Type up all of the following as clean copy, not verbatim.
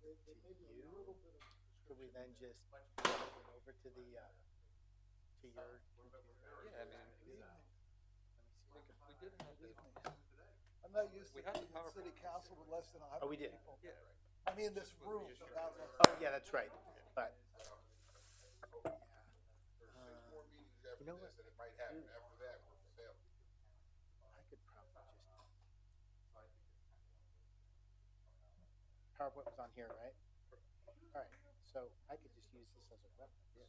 it to you? Could we then just go over to the to your computer? Yeah, I mean, Let me see. we did have this. I'm not used We to had the being in city PowerPoint. council with less than Oh, 100 we did. people. Yeah. I mean, this room. Without that. Oh, yeah, that's right. But yeah, you know what? That it might happen after that with the sale. I could probably just PowerPoint was on here, right? All right, so I could just use this as a reference. Yeah.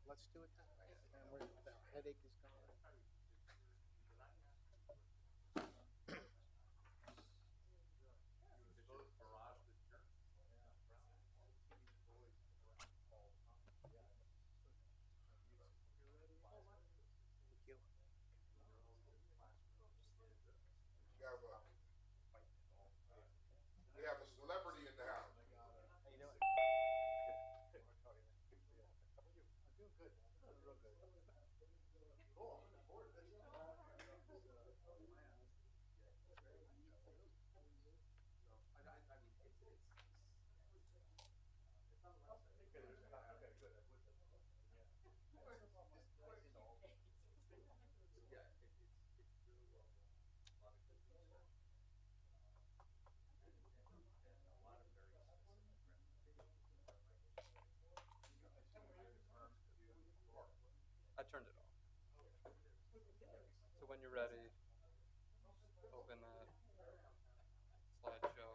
Let's do it that way. And where the headache is gone. Thank you. We have a celebrity in the house. How you doing? I'm doing good. Real good. Cool. I turned it off. So when you're ready, open that slideshow.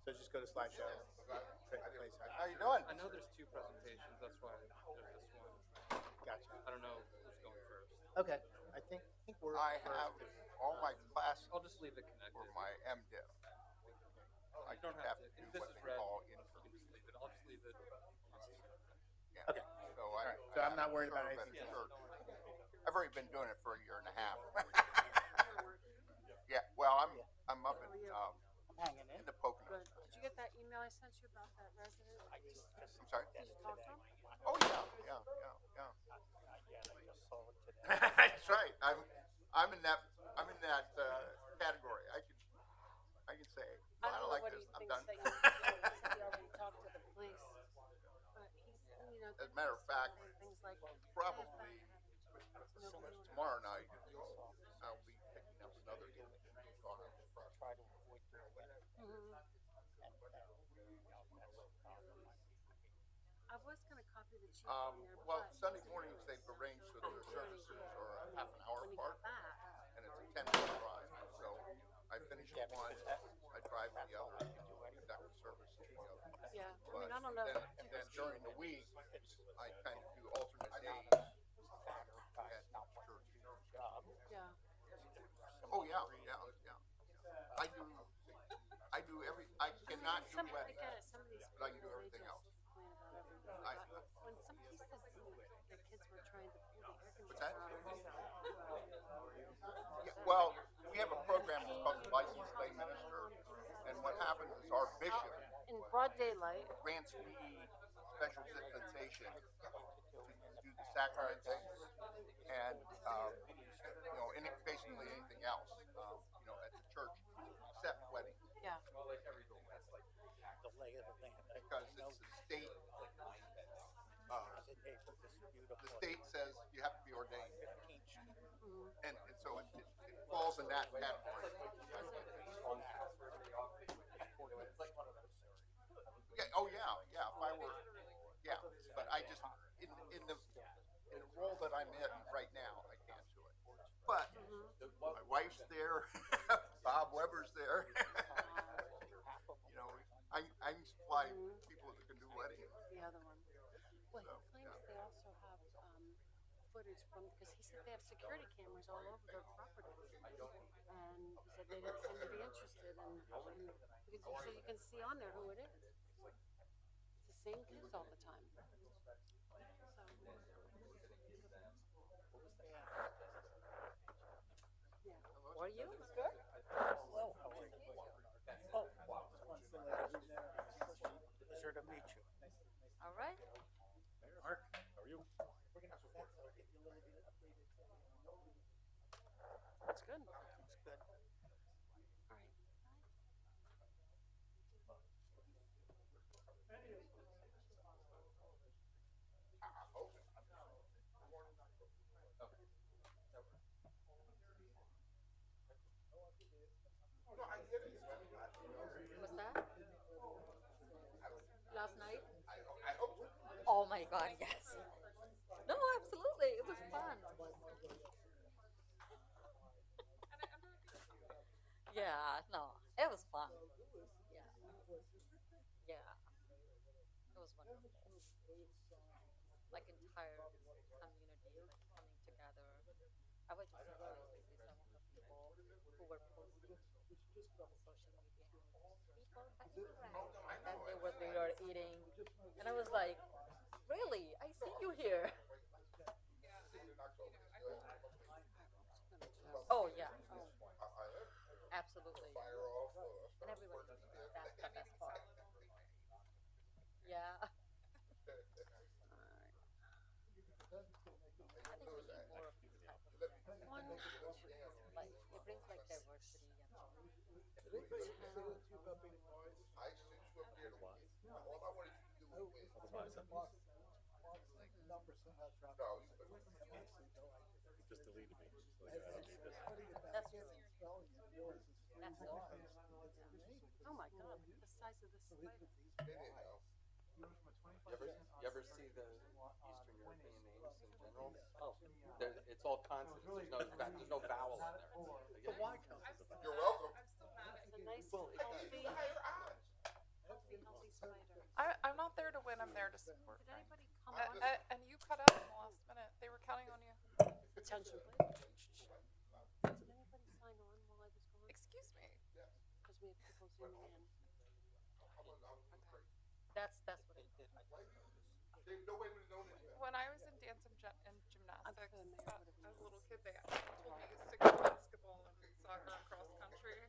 So just go to slideshow. How you doing? I know there's two presentations, that's why there's this one. Gotcha. I don't know who's going first. Okay. I think we're I first. have all my classes I'll just leave it connected. for my MDiv. I You don't just have have to. to do If this what is they red, call you intern. can just leave it. I'll just leave it. Yeah. Okay. So All right. So I'm not worried about serve at anything. the church. I've already been doing it for a year and a half. Yeah. Well, I'm up in Hanging in the Poconos. Good. Did you get that email I sent you about that resident? I'm sorry. Did you talk to him? Oh yeah. That's right. I'm in that category. I can say I I don't don't know like what this. he I'm thinks done. that he said he already talked to the police. But he's, As a matter of fact, saying things like, probably "Hey, if that happens, tomorrow night I'll be picking up another deal. Try to avoid doing that. Mhm. I was going to copy the chief in there, Well, but Sunday mornings they've arranged so that their services are a half an hour when he apart, got back, and it's a 10-minute drive. So I finish at one, I drive to the other, conduct the service to the other. yeah. I But mean, I don't know. then during the week, I kind of do alternate days at church. Yeah. Oh yeah. I do I cannot do I weddings, get it. Some of these but I can do people, everything they else. just complain about everything. I- But when somebody said the kids were trying to pull the air What's that? conditioner on, Yeah, well, we have a program called the Licensed Lay Minister, and what happens is our bishop in broad daylight. grants me special dispensation to do the sacrament things, and basically anything else, at the church except weddings, Yeah. The lay of the land. because it's the state. The state says you have to be ordained, Mm-hmm. and so it falls in that category. Yeah. Oh yeah. If I were, yeah. But I just in the role that I'm in right now, I can't do it. But my wife's there, Bob Weber's there. I can supply people that can do weddings. The other one. Well, So, he claims they also have footage from, because he said they have security cameras all over their property, and he said they didn't seem to be interested in because so you can see on there who it is. It's the same kids all the time. So. Yeah. What are you? Good. Hello, how are you? Oh, pleasure to meet you. All right. Mark, how are you? We're gonna get you a little bit updated. my God, yes. No, absolutely. It was fun. Yeah, no, it was fun. Yeah, yeah, it was wonderful. Like entire community like coming together. I was just surprised to see some of the people who were posting on social media. People that interact and they were eating, and I was like, really? I see you here. Oh yeah, absolutely. And everybody, that's the best part. Yeah. I think we need more of these type of events. One, two, Like it brings like diversity and so on. Did anybody say that to you about being wise? Numbers and how traffic. Honestly, no idea. He just deleted me. So And, yeah, I don't and need this. putting it back That's in true. and spelling it, realize it's That's so wise. true. It's the name. oh my God, look at the size of this So spider. these wise. You ever see the Eastern European names in general? Oh, it's all consonants. There's no vowel in there. The Y counts as a vowel. You're welcome. It's a nice, healthy, healthy spider. I'm not there to win. I'm there to support. Did Frank. anybody come on? And you cut out in the last minute. They were counting on you. Attention, please. Did anybody sign on while I was gone? Excuse me. Because we have people zooming in. That's what it is. When I was in dance and, gymnastics sure the mayor as would've a known. little kid, they actually told me to stick to basketball and soccer and cross country.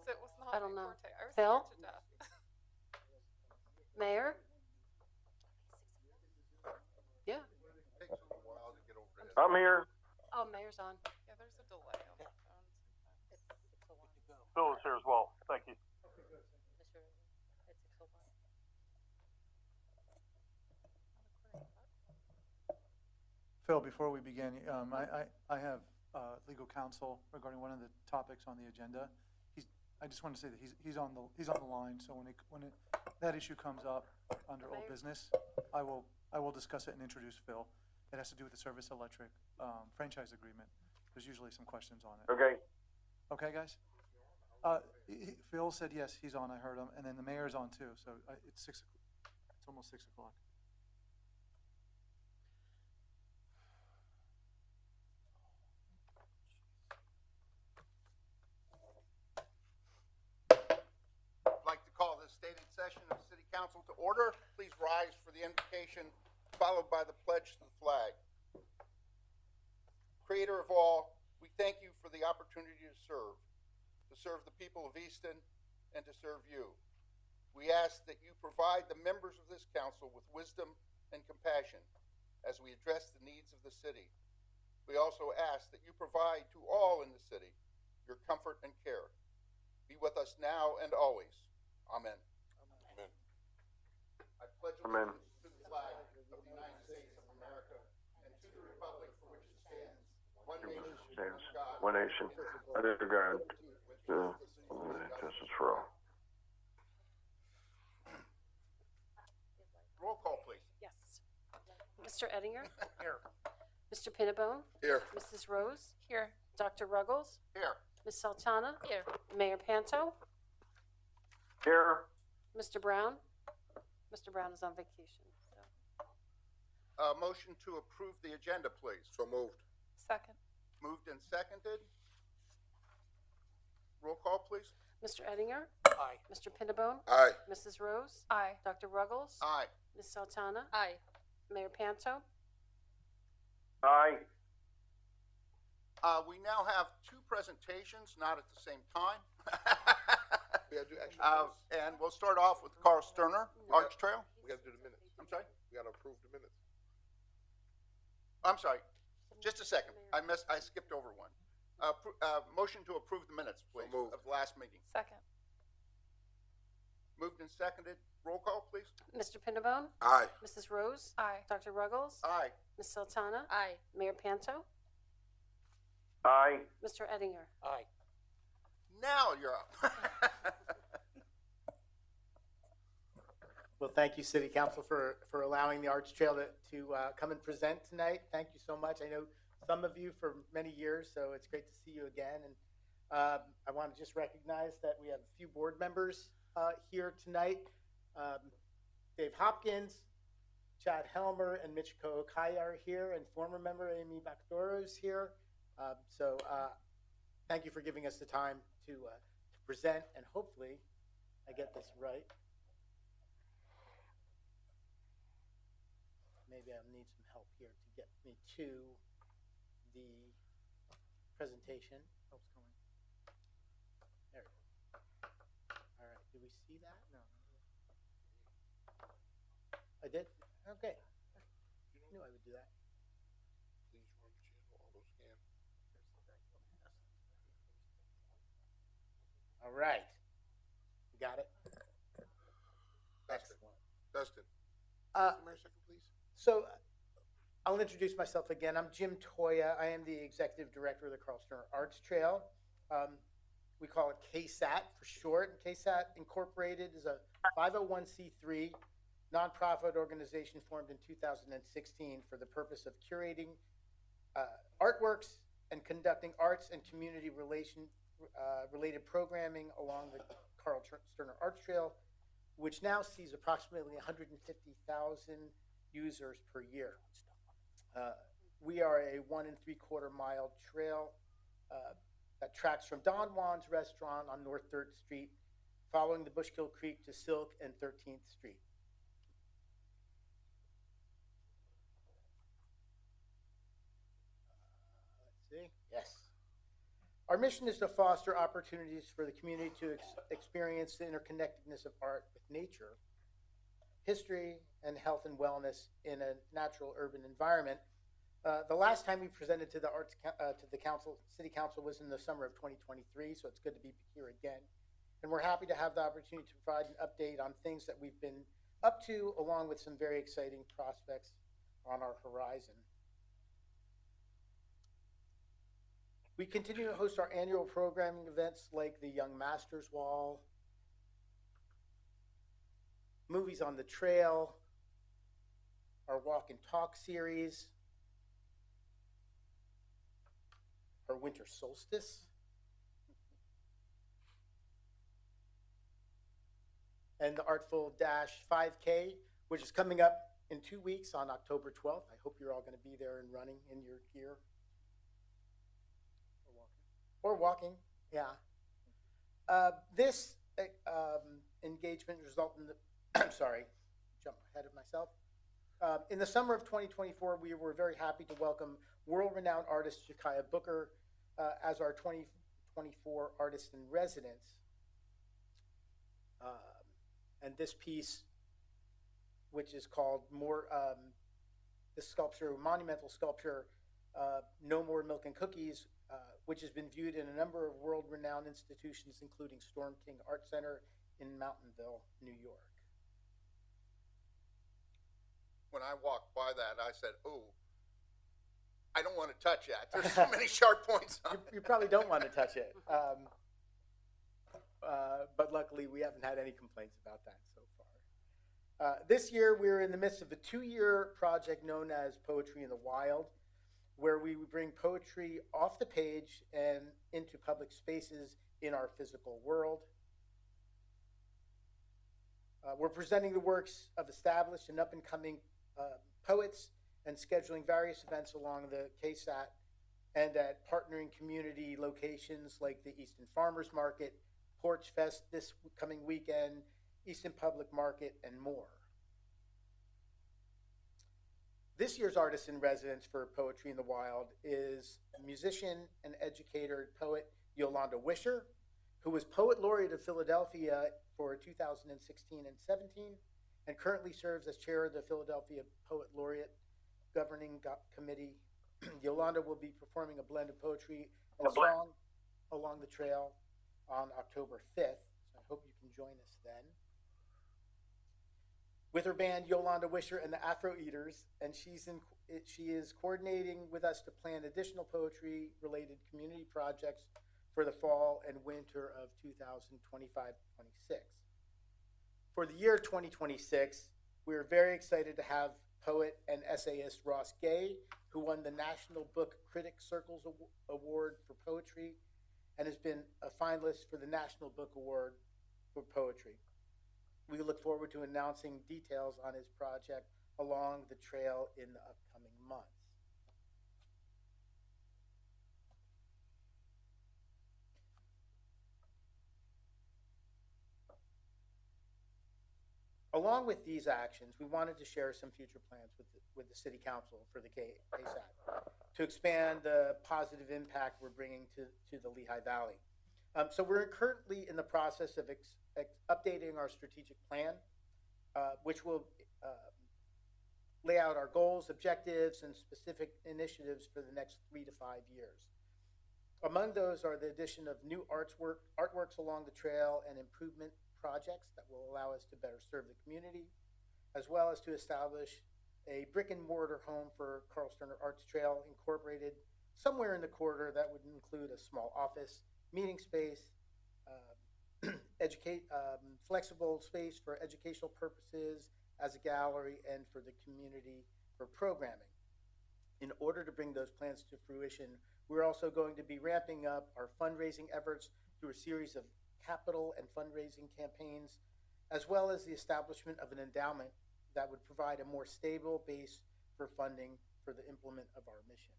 So it was not I don't my know. forte. I was Phil? scared to death. Mayor? Yeah. Takes a little while to get over it. I'm here. Oh, Mayor's on. Yeah, there's a delay on the phone sometimes. It's 601. Phil is here as well. Thank you. Mr. It's 601. Phil, before we begin, I have legal counsel regarding one of the topics on the agenda. I just want to say that he's on the line. So when that issue comes up under old business, I will discuss it and introduce Phil. It has to do with the Service Electric franchise agreement. There's usually some questions on it. Okay. Okay, guys. Phil said yes, he's on. I heard him, and then the mayor's on too. So it's 6. It's almost 6 o'clock. I'd like to call this stated session of City Council to order. Please rise for the invocation, followed by the pledge to the flag. Creator of all, we thank you for the opportunity to serve the people of Easton, and to serve you. We ask that you provide the members of this council with wisdom and compassion as we address the needs of the city. We also ask that you provide to all in the city your comfort and care. Be with us now and always. Amen. Amen. I pledge Amen. allegiance to the flag of the United States of America and to the republic for which it stands, one nation, Stands under God, one nation under God, justice for all. Roll call, please. Yes. Mr. Ettinger? Here. Mr. Pinnabone? Here. Mrs. Rose? Here. Dr. Ruggles? Here. Ms. Sultana? Here. Mayor Panto? Here. Mr. Brown? Mr. Brown is on vacation, so. Motion to approve the agenda, please. So moved. Second. Moved and seconded. Roll call, please. Mr. Ettinger? Aye. Mr. Pinnabone? Aye. Mrs. Rose? Aye. Dr. Ruggles? Aye. Ms. Sultana? Aye. Mayor Panto? Aye. We now have two presentations, not at the same time. We gotta do action. And we'll start off with Carl Sterner, Arch Trail. We gotta do the minutes. I'm sorry? We gotta approve the minutes. I'm sorry. Just a second. I skipped over one. Motion to approve the minutes, please, moved. of the last meeting. Second. Moved and seconded. Roll call, please. Mr. Pinnabone? Aye. Mrs. Rose? Aye. Dr. Ruggles? Aye. Ms. Sultana? Aye. Mayor Panto? Aye. Mr. Ettinger? Aye. Now you're up. Well, thank you, City Council, for allowing the Arts Trail to come and present tonight. Thank you so much. I know some of you for many years, so it's great to see you again. And I want to just recognize that we have a few board members here tonight. Dave Hopkins, Chad Helmer, and Mitch Kookai are here, and former member Amy Bakdoro is here. So thank you for giving us the time to present, and hopefully I get this right. Maybe I'll need some help here to get me to the presentation. Help's coming. There we go. All right, do we see that? No. I did? Okay. I knew I would do that. Please run the channel, auto scan. All right. You got it? Dustin. Excellent. Dustin. Uh, Come here a second, please. So I'll introduce myself again. I'm Jim Toya. I am the Executive Director of the Carl Sterner Arts Trail. We call it KSAT for short. KSAT Incorporated is a 501c3 nonprofit organization formed in 2016 for the purpose of curating artworks and conducting arts and community related programming along the Carl Sterner Arts Trail, which now sees approximately 150,000 users per year. We are a 1 3/4 mile trail that tracks from Don Juan's restaurant on North 3rd Street, following the Bushkill Creek to Silk and 13th Street. Let's see. Yes. Our mission is to foster opportunities for the community to experience the interconnectedness of art with nature, history, and health and wellness in a natural urban environment. The last time we presented to the City Council was in the summer of 2023, so it's good to be here again. And we're happy to have the opportunity to provide an update on things that we've been up to, along with some very exciting prospects on our horizon. We continue to host our annual programming events like the Young Masters Wall, Movies on the Trail, our Walk and Talk series, our Winter Solstice, and the Artful Dash 5K, which is coming up in 2 weeks on October 12th. I hope you're all going to be there and running in your gear. Or walking, yeah. This engagement resulted in the, I'm sorry, jump ahead of myself. In the summer of 2024, we were very happy to welcome world-renowned artist Jakaya Booker as our 2024 Artist in Residence. And this piece, which is called this sculpture, monumental sculpture, No More Milk and Cookies, which has been viewed in a number of world-renowned institutions, including Storm King Art Center in Mountainville, New York. When I walked by that, I said, "Oh, I don't want to touch that. There's so many sharp points on it." You probably don't want to touch it. But luckily, we haven't had any complaints about that so far. This year, we're in the midst of a 2-year project known as Poetry in the Wild, where we bring poetry off the page and into public spaces in our physical world. We're presenting the works of established and up-and-coming poets and scheduling various events along the KSAT and at partnering community locations like the Easton Farmers Market, Porch Fest this coming weekend, Easton Public Market, and more. This year's Artist in Residence for Poetry in the Wild is musician and educator poet Yolanda Wisher, who was Poet Laureate of Philadelphia for 2016 and 17, and currently serves as chair of the Philadelphia Poet Laureate Governing Committee. Yolanda will be performing a blend of poetry and song along the trail on October 5th. So I hope you can join us then. With her band Yolanda Wisher and the Afro Eaters, and she is coordinating with us to plan additional poetry-related community projects for the fall and winter of 2025-26. For the year 2026, we are very excited to have poet and essayist Ross Gay, who won the National Book Critics Circles Award for Poetry and has been a finalist for the National Book Award for Poetry. We look forward to announcing details on his project along the trail in the upcoming months. Along with these actions, we wanted to share some future plans with the City Council for the KSAT to expand the positive impact we're bringing to the Lehigh Valley. So we're currently in the process of updating our strategic plan, which will lay out our goals, objectives, and specific initiatives for the next 3 to 5 years. Among those are the addition of new artworks along the trail and improvement projects that will allow us to better serve the community, as well as to establish a brick and mortar home for Carl Sterner Arts Trail incorporated somewhere in the corridor that would include a small office, meeting space, flexible space for educational purposes as a gallery and for the community for programming. In order to bring those plans to fruition, we're also going to be ramping up our fundraising efforts through a series of capital and fundraising campaigns, as well as the establishment of an endowment that would provide a more stable base for funding for the implement of our mission.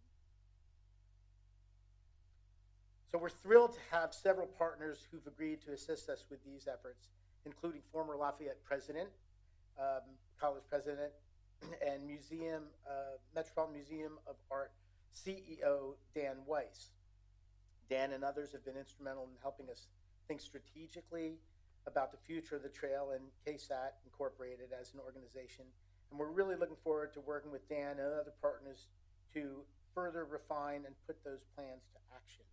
So we're thrilled to have several partners who've agreed to assist us with these efforts, including former Lafayette president, college president, and Metropolitan Museum of Art CEO Dan Weiss. Dan and others have been instrumental in helping us think strategically about the future of the trail and KSAT Incorporated as an organization. And we're really looking forward to working with Dan and other partners to further refine and put those plans to action.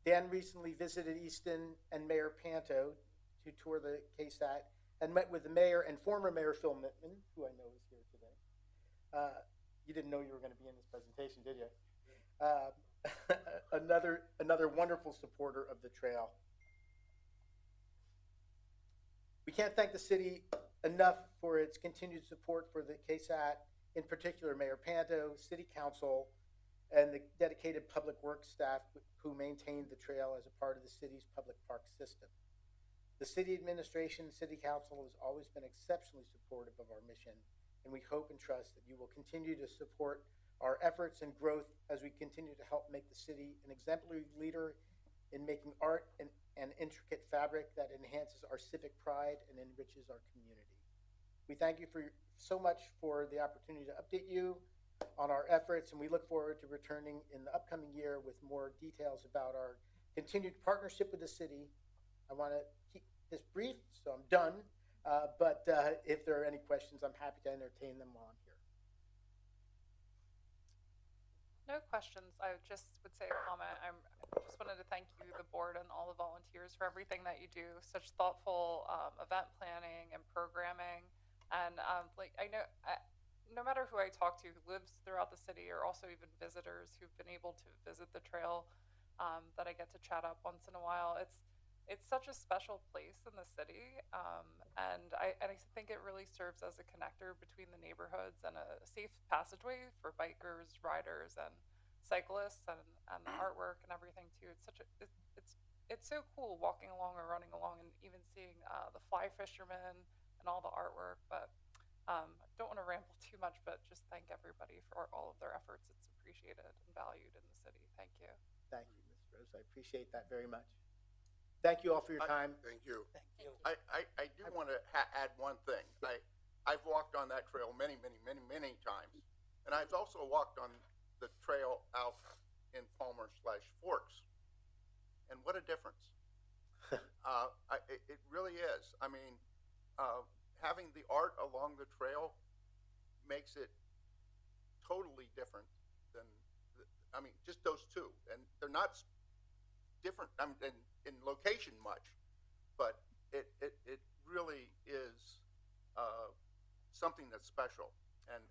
Dan recently visited Easton and Mayor Panto to tour the KSAT and met with the mayor and former Mayor Phil Mittman, who I know is here today. You didn't know you were going to be in this presentation, did you? Another wonderful supporter of the trail. We can't thank the city enough for its continued support for the KSAT, in particular Mayor Panto, City Council, and the dedicated public works staff who maintain the trail as a part of the city's public park system. The city administration and city council has always been exceptionally supportive of our mission, and we hope and trust that you will continue to support our efforts and growth as we continue to help make the city an exemplary leader in making art and intricate fabric that enhances our civic pride and enriches our community. We thank you so much for the opportunity to update you on our efforts, and we look forward to returning in the upcoming year with more details about our continued partnership with the city. I want to keep this brief, so I'm done, but if there are any questions, I'm happy to entertain them while I'm here. No questions. I just would say a comment. I just wanted to thank you, the board, and all the volunteers for everything that you do. Such thoughtful event planning and programming. And I know, no matter who I talk to who lives throughout the city, or also even visitors who've been able to visit the trail, that I get to chat up once in a while. It's such a special place in the city, and I think it really serves as a connector between the neighborhoods and a safe passageway for bikers, riders, and cyclists, and the artwork and everything too. It's so cool walking along or running along and even seeing the fly fishermen and all the artwork. But I don't want to ramble too much, but just thank everybody for all of their efforts. It's appreciated and valued in the city. Thank you. Thank you, Ms. Rose. I appreciate that very much. Thank you all for your time. Thank you. I do want to add one thing. I've walked on that trail many times, and I've also walked on the trail out in Palmer/Forks, and what a difference! It really is. I mean, having the art along the trail makes it totally different than, just those two, and they're not different in location much, but it really is something that's special, and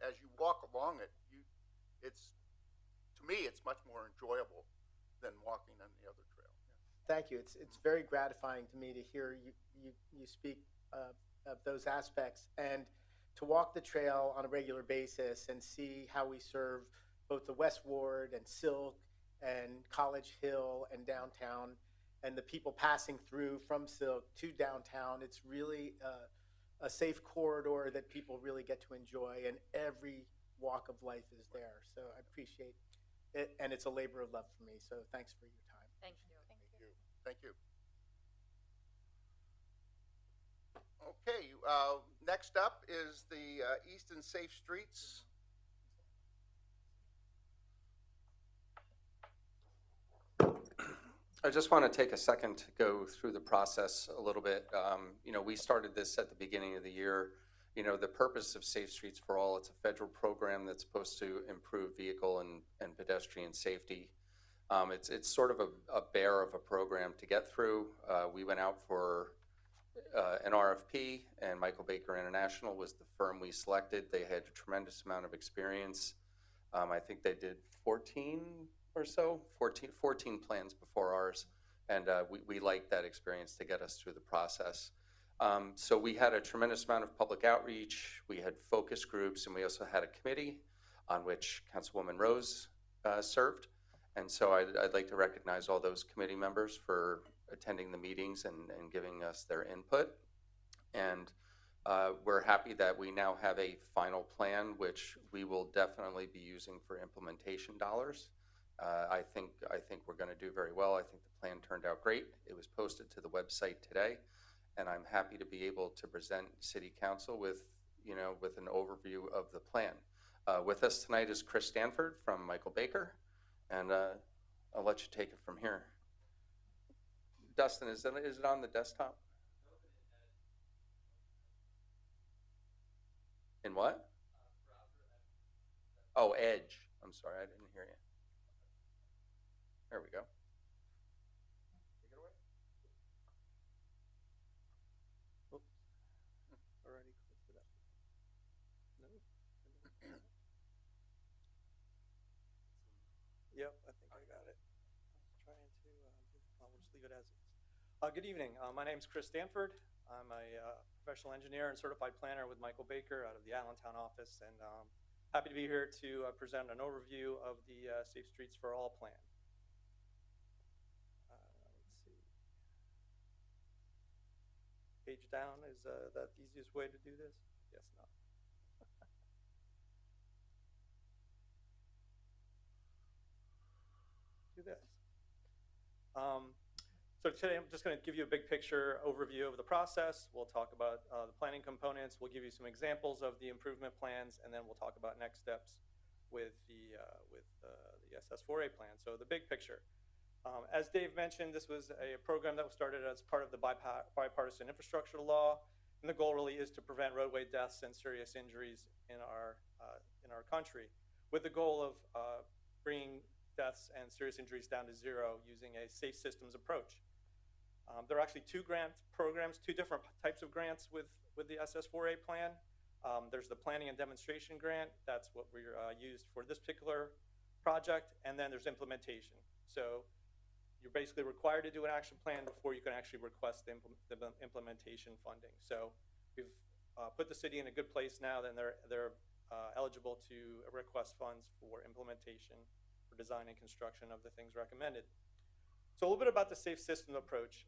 as you walk along it, to me it's much more enjoyable than walking on the other trail. Thank you. It's very gratifying to me to hear you speak of those aspects, and to walk the trail on a regular basis and see how we serve both the West Ward and Silk and College Hill and downtown, and the people passing through from Silk to downtown. It's really a safe corridor that people really get to enjoy, and every walk of life is there. So I appreciate it, and it's a labor of love for me. So thanks for your time. Thank you. Thank you. Okay, next up is the Easton Safe Streets. I just want to take a second to go through the process a little bit. We started this at the beginning of the year. The purpose of Safe Streets for All, it's a federal program that's supposed to improve vehicle and pedestrian safety. It's sort of a bear of a program to get through. We went out for an RFP, and Michael Baker International was the firm we selected. They had a tremendous amount of experience. I think they did 14 plans before ours, and we liked that experience to get us through the process. So we had a tremendous amount of public outreach, we had focus groups, and we also had a committee on which Councilwoman Rose served. And so I'd like to recognize all those committee members for attending the meetings and giving us their input. And we're happy that we now have a final plan, which we will definitely be using for implementation dollars. I think we're going to do very well. I think the plan turned out great. It was posted to the website today, and I'm happy to be able to present City Council with an overview of the plan. With us tonight is Chris Stanford from Michael Baker, and I'll let you take it from here. Dustin, is it on the desktop? In what? Oh, Edge. I'm sorry, I didn't hear you. There we go. Take it away. Oops. Already clicked it up. No? Yep, I think I got it. I was trying to, I'll just leave it as is. Good evening. My name is Chris Stanford. I'm a professional engineer and certified planner with Michael Baker out of the Allentown office, and happy to be here to present an overview of the Safe Streets for All plan. Let's see. Page down, is that the easiest way to do this? Yes, not. Do this. So today I'm just going to give you a big picture overview of the process. We'll talk about the planning components. We'll give you some examples of the improvement plans, and then we'll talk about next steps with the SS4A plan. So the big picture. As Dave mentioned, this was a program that was started as part of the bipartisan infrastructure law, and the goal really is to prevent roadway deaths and serious injuries in our country, with the goal of bringing deaths and serious injuries down to zero using a safe systems approach. There are actually two grant programs, two different types of grants with the SS4A plan. There's the planning and demonstration grant. That's what we used for this particular project. And then there's implementation. So you're basically required to do an action plan before you can actually request the implementation funding. So we've put the city in a good place now. Then they're eligible to request funds for implementation, for design and construction of the things recommended. So a little bit about the safe system approach.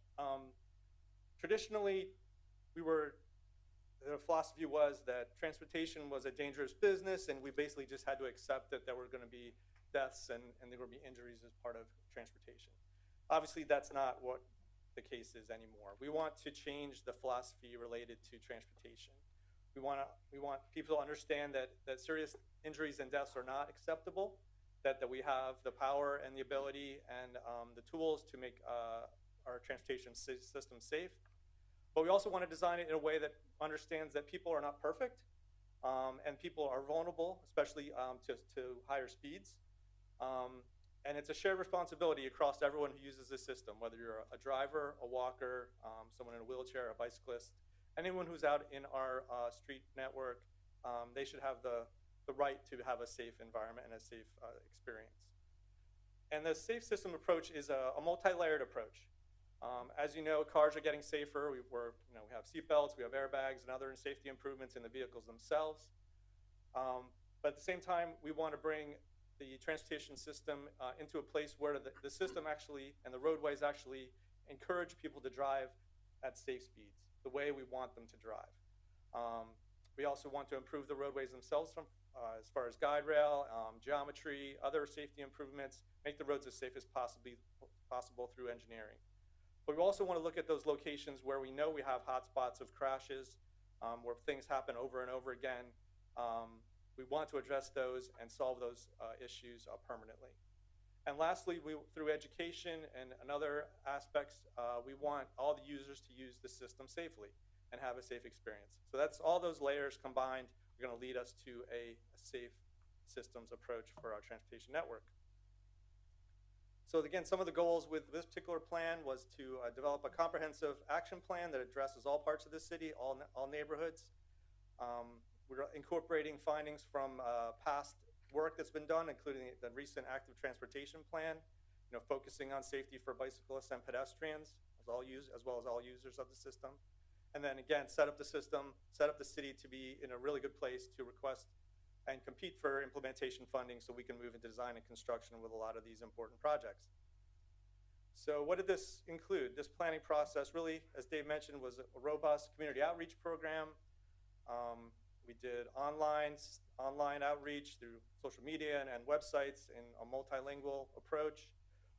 Traditionally, the philosophy was that transportation was a dangerous business, and we basically just had to accept that there were going to be deaths and there would be injuries as part of transportation. Obviously, that's not what the case is anymore. We want to change the philosophy related to transportation. We want people to understand that serious injuries and deaths are not acceptable, that we have the power and the ability and the tools to make our transportation system safe. But we also want to design it in a way that understands that people are not perfect, and people are vulnerable, especially to higher speeds. And it's a shared responsibility across everyone who uses this system, whether you're a driver, a walker, someone in a wheelchair, a bicyclist, anyone who's out in our street network, they should have the right to have a safe environment and a safe experience. And the safe system approach is a multi-layered approach. As you know, cars are getting safer. We have seatbelts, we have airbags, and other safety improvements in the vehicles themselves. But at the same time, we want to bring the transportation system into a place where the system actually and the roadways actually encourage people to drive at safe speeds, the way we want them to drive. We also want to improve the roadways themselves from as far as guide rail, geometry, other safety improvements, make the roads as safe as possible through engineering. But we also want to look at those locations where we know we have hotspots of crashes, where things happen over and over again. We want to address those and solve those issues permanently. And lastly, through education and other aspects, we want all the users to use the system safely and have a safe experience. So that's all those layers combined are going to lead us to a safe systems approach for our transportation network. So again, some of the goals with this particular plan was to develop a comprehensive action plan that addresses all parts of the city, all neighborhoods. We're incorporating findings from past work that's been done, including the recent active transportation plan, focusing on safety for bicyclists and pedestrians, as well as all users of the system. And then again, set up the system, set up the city to be in a really good place to request and compete for implementation funding so we can move into design and construction with a lot of these important projects. So what did this include? This planning process really, as Dave mentioned, was a robust community outreach program. We did online outreach through social media and websites in a multilingual approach.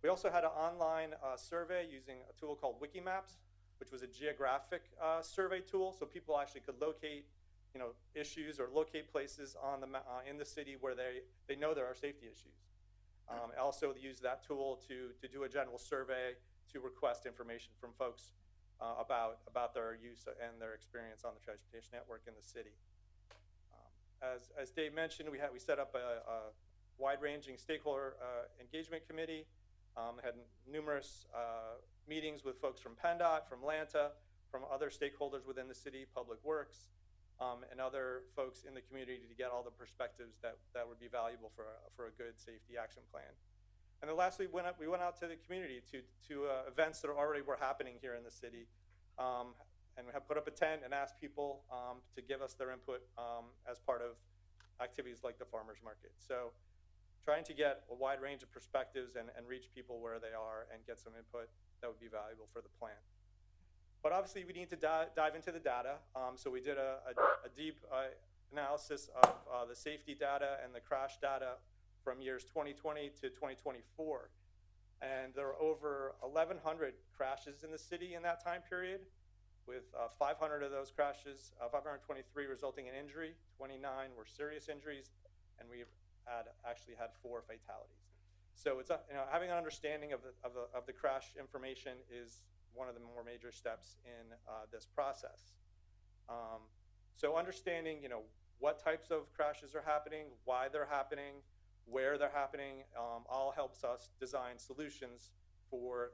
We also had an online survey using a tool called Wikimaps, which was a geographic survey tool, so people actually could locate issues or locate places on in the city where they know there are safety issues. Also use that tool to do a general survey to request information from folks about their use and their experience on the transportation network in the city. As Dave mentioned, we set up a wide-ranging stakeholder engagement committee. Had numerous meetings with folks from PennDOT, from Lanta, from other stakeholders within the city, Public Works, and other folks in the community to get all the perspectives that would be valuable for a good safety action plan. And then lastly, we went out to the community to events that already were happening here in the city, and we have put up a tent and asked people to give us their input as part of activities like the farmers market. So trying to get a wide range of perspectives and reach people where they are and get some input that would be valuable for the plan. But obviously we need to dive into the data. So we did a deep analysis of the safety data and the crash data from years 2020 to 2024. And there are over 1,100 crashes in the city in that time period, with 500 of those crashes, 523 resulting in injury, 29 were serious injuries, and we actually had 4 fatalities. So it's having an understanding of the crash information is one of the more major steps in this process. So understanding what types of crashes are happening, why they're happening, where they're happening, all helps us design solutions for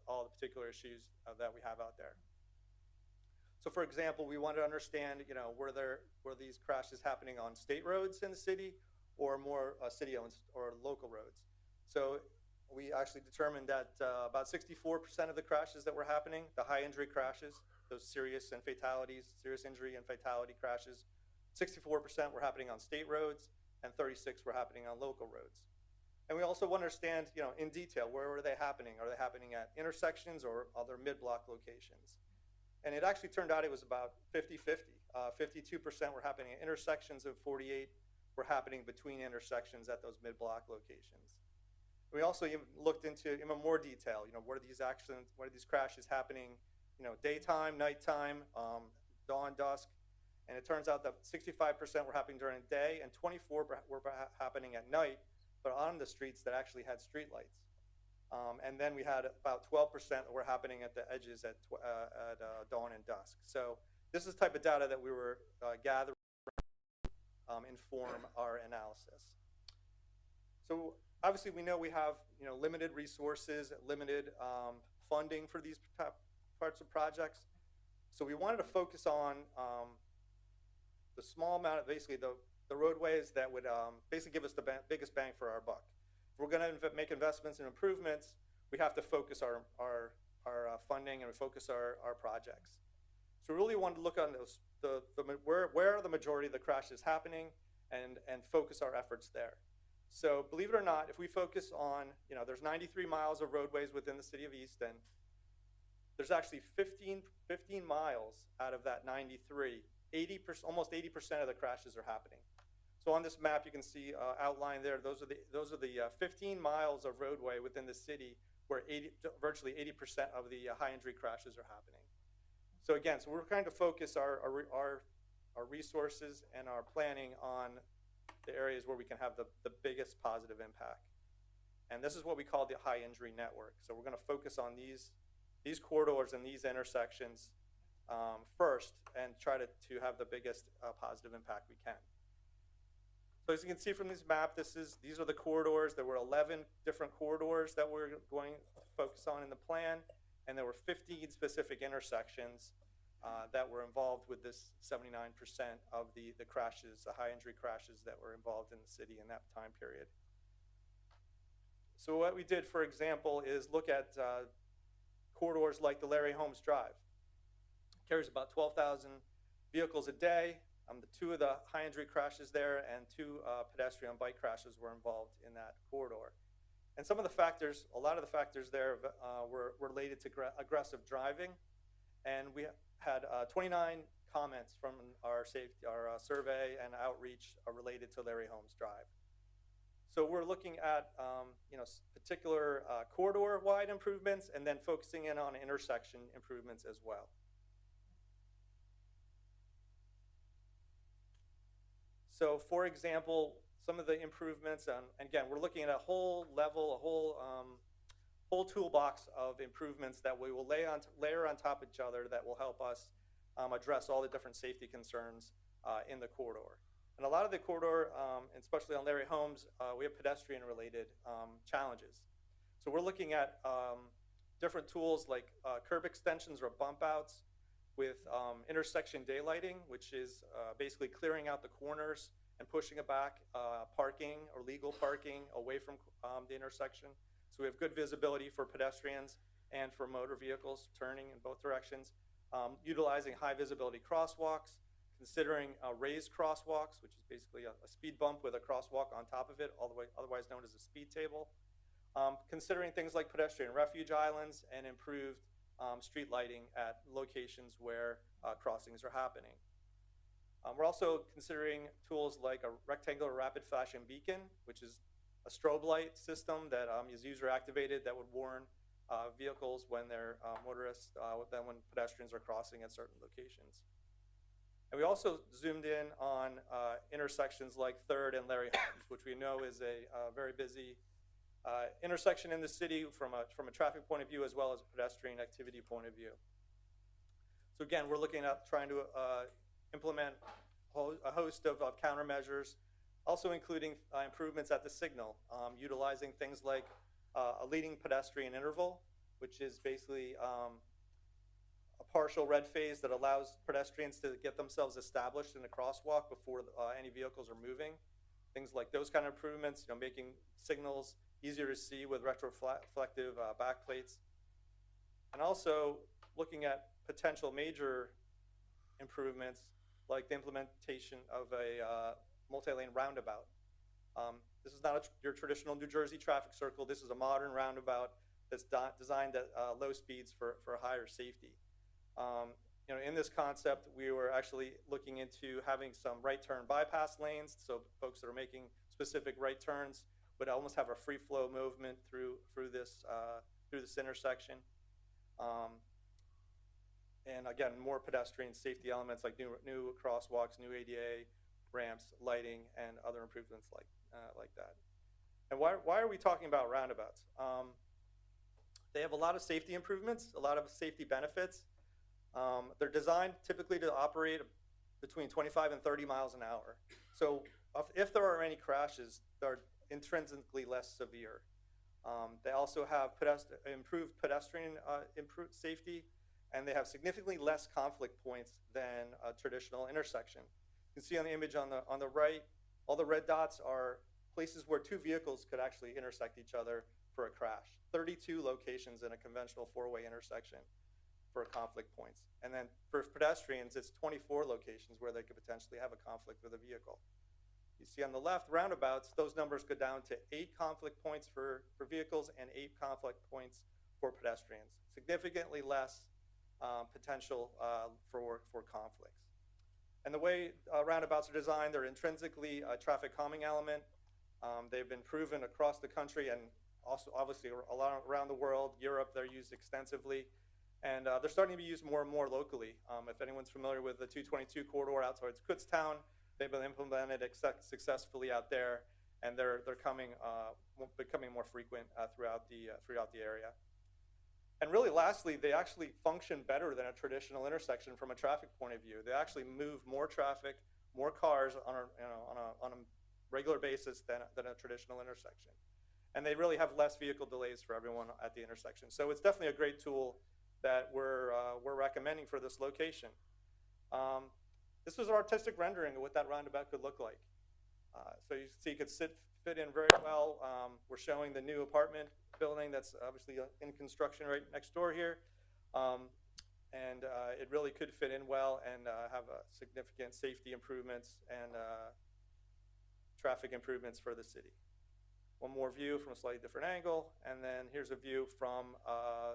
all the particular issues that we have out there. So for example, we wanted to understand, were these crashes happening on state roads in the city or more city-owned or local roads? So we actually determined that about 64% of the crashes that were happening, the high injury crashes, those serious injury and fatality crashes, 64% were happening on state roads and 36 were happening on local roads. And we also want to understand, in detail, where were they happening? Are they happening at intersections or other mid-block locations? And it actually turned out it was about 50-50. 52% were happening at intersections, and 48 were happening between intersections at those mid-block locations. We also even looked into even more detail. What are these accidents? What are these crashes happening? Daytime, nighttime, dawn, dusk. And it turns out that 65% were happening during the day, and 24 were happening at night, but on the streets that actually had streetlights. And then we had about 12% that were happening at the edges at dawn and dusk. So this is the type of data that we were gathering to inform our analysis. So obviously we know we have limited resources, limited funding for these parts of projects. So we wanted to focus on the small amount of basically the roadways that would basically give us the biggest bang for our buck. If we're going to make investments and improvements, we have to focus our funding and we focus our projects. So we really wanted to look on those, where are the majority of the crashes happening and focus our efforts there. So believe it or not, if we focus on, there's 93 miles of roadways within the city of Easton. There's actually 15 miles out of that 93, almost 80% of the crashes are happening. So on this map, you can see outlined there, those are the 15 miles of roadway within the city where virtually 80% of the high injury crashes are happening. So again, so we're trying to focus our resources and our planning on the areas where we can have the biggest positive impact. And this is what we call the high injury network. So we're going to focus on these corridors and these intersections first and try to have the biggest positive impact we can. So as you can see from this map, these are the corridors. There were 11 different corridors that we're going to focus on in the plan, and there were 15 specific intersections that were involved with this 79% of the crashes, the high injury crashes that were involved in the city in that time period. So what we did, for example, is look at corridors like the Larry Holmes Drive. It carries about 12,000 vehicles a day. The two of the high injury crashes there and two pedestrian bike crashes were involved in that corridor. And some of the factors, a lot of the factors there were related to aggressive driving. And we had 29 comments from our survey and outreach related to Larry Holmes Drive. So we're looking at particular corridor-wide improvements and then focusing in on intersection improvements as well. So for example, some of the improvements, and again, we're looking at a whole level, whole toolbox of improvements that we will layer on top of each other that will help us address all the different safety concerns in the corridor. And a lot of the corridor, especially on Larry Holmes, we have pedestrian-related challenges. So we're looking at different tools like curb extensions or bump outs with intersection daylighting, which is basically clearing out the corners and pushing it back parking or legal parking away from the intersection. So we have good visibility for pedestrians and for motor vehicles turning in both directions. Utilizing high visibility crosswalks, considering raised crosswalks, which is basically a speed bump with a crosswalk on top of it, otherwise known as a speed table. Considering things like pedestrian refuge islands and improved street lighting at locations where crossings are happening. We're also considering tools like a rectangular rapid flashing beacon, which is a strobe light system that is user activated that would warn vehicles when they're motorists, then when pedestrians are crossing at certain locations. And we also zoomed in on intersections like 3rd and Larry Holmes, which we know is a very busy intersection in the city from a traffic point of view as well as a pedestrian activity point of view. So again, we're looking at trying to implement a host of countermeasures, also including improvements at the signal, utilizing things like a leading pedestrian interval, which is basically a partial red phase that allows pedestrians to get themselves established in a crosswalk before any vehicles are moving. Things like those kind of improvements, making signals easier to see with retroreflective backplates. And also looking at potential major improvements like the implementation of a multi-lane roundabout. This is not your traditional New Jersey traffic circle. This is a modern roundabout that's designed at low speeds for higher safety. In this concept, we were actually looking into having some right turn bypass lanes, so folks that are making specific right turns would almost have a free flow movement through this intersection. And again, more pedestrian safety elements like new crosswalks, new ADA ramps, lighting, and other improvements like that. And why are we talking about roundabouts? They have a lot of safety improvements, a lot of safety benefits. They're designed typically to operate between 25 and 30 miles an hour. So if there are any crashes, they're intrinsically less severe. They also have improved pedestrian safety, and they have significantly less conflict points than a traditional intersection. You can see on the image on the right, all the red dots are places where two vehicles could actually intersect each other for a crash. 32 locations in a conventional four-way intersection for conflict points. And then for pedestrians, it's 24 locations where they could potentially have a conflict with a vehicle. You see on the left, roundabouts, those numbers go down to 8 conflict points for vehicles and 8 conflict points for pedestrians. Significantly less potential for conflicts. And the way roundabouts are designed, they're intrinsically a traffic calming element. They've been proven across the country and also obviously around the world. Europe, they're used extensively. And they're starting to be used more and more locally. If anyone's familiar with the 222 corridor out towards Kutztown, they've been implemented successfully out there, and they're becoming more frequent throughout the area. And really, lastly, they actually function better than a traditional intersection from a traffic point of view. They actually move more traffic, more cars on a regular basis than a traditional intersection. And they really have less vehicle delays for everyone at the intersection. So it's definitely a great tool that we're recommending for this location. This was our artistic rendering of what that roundabout could look like. So you see it could fit in very well. We're showing the new apartment building that's obviously in construction right next door here. And it really could fit in well and have significant safety improvements and traffic improvements for the city. One more view from a slightly different angle, and then here's a view from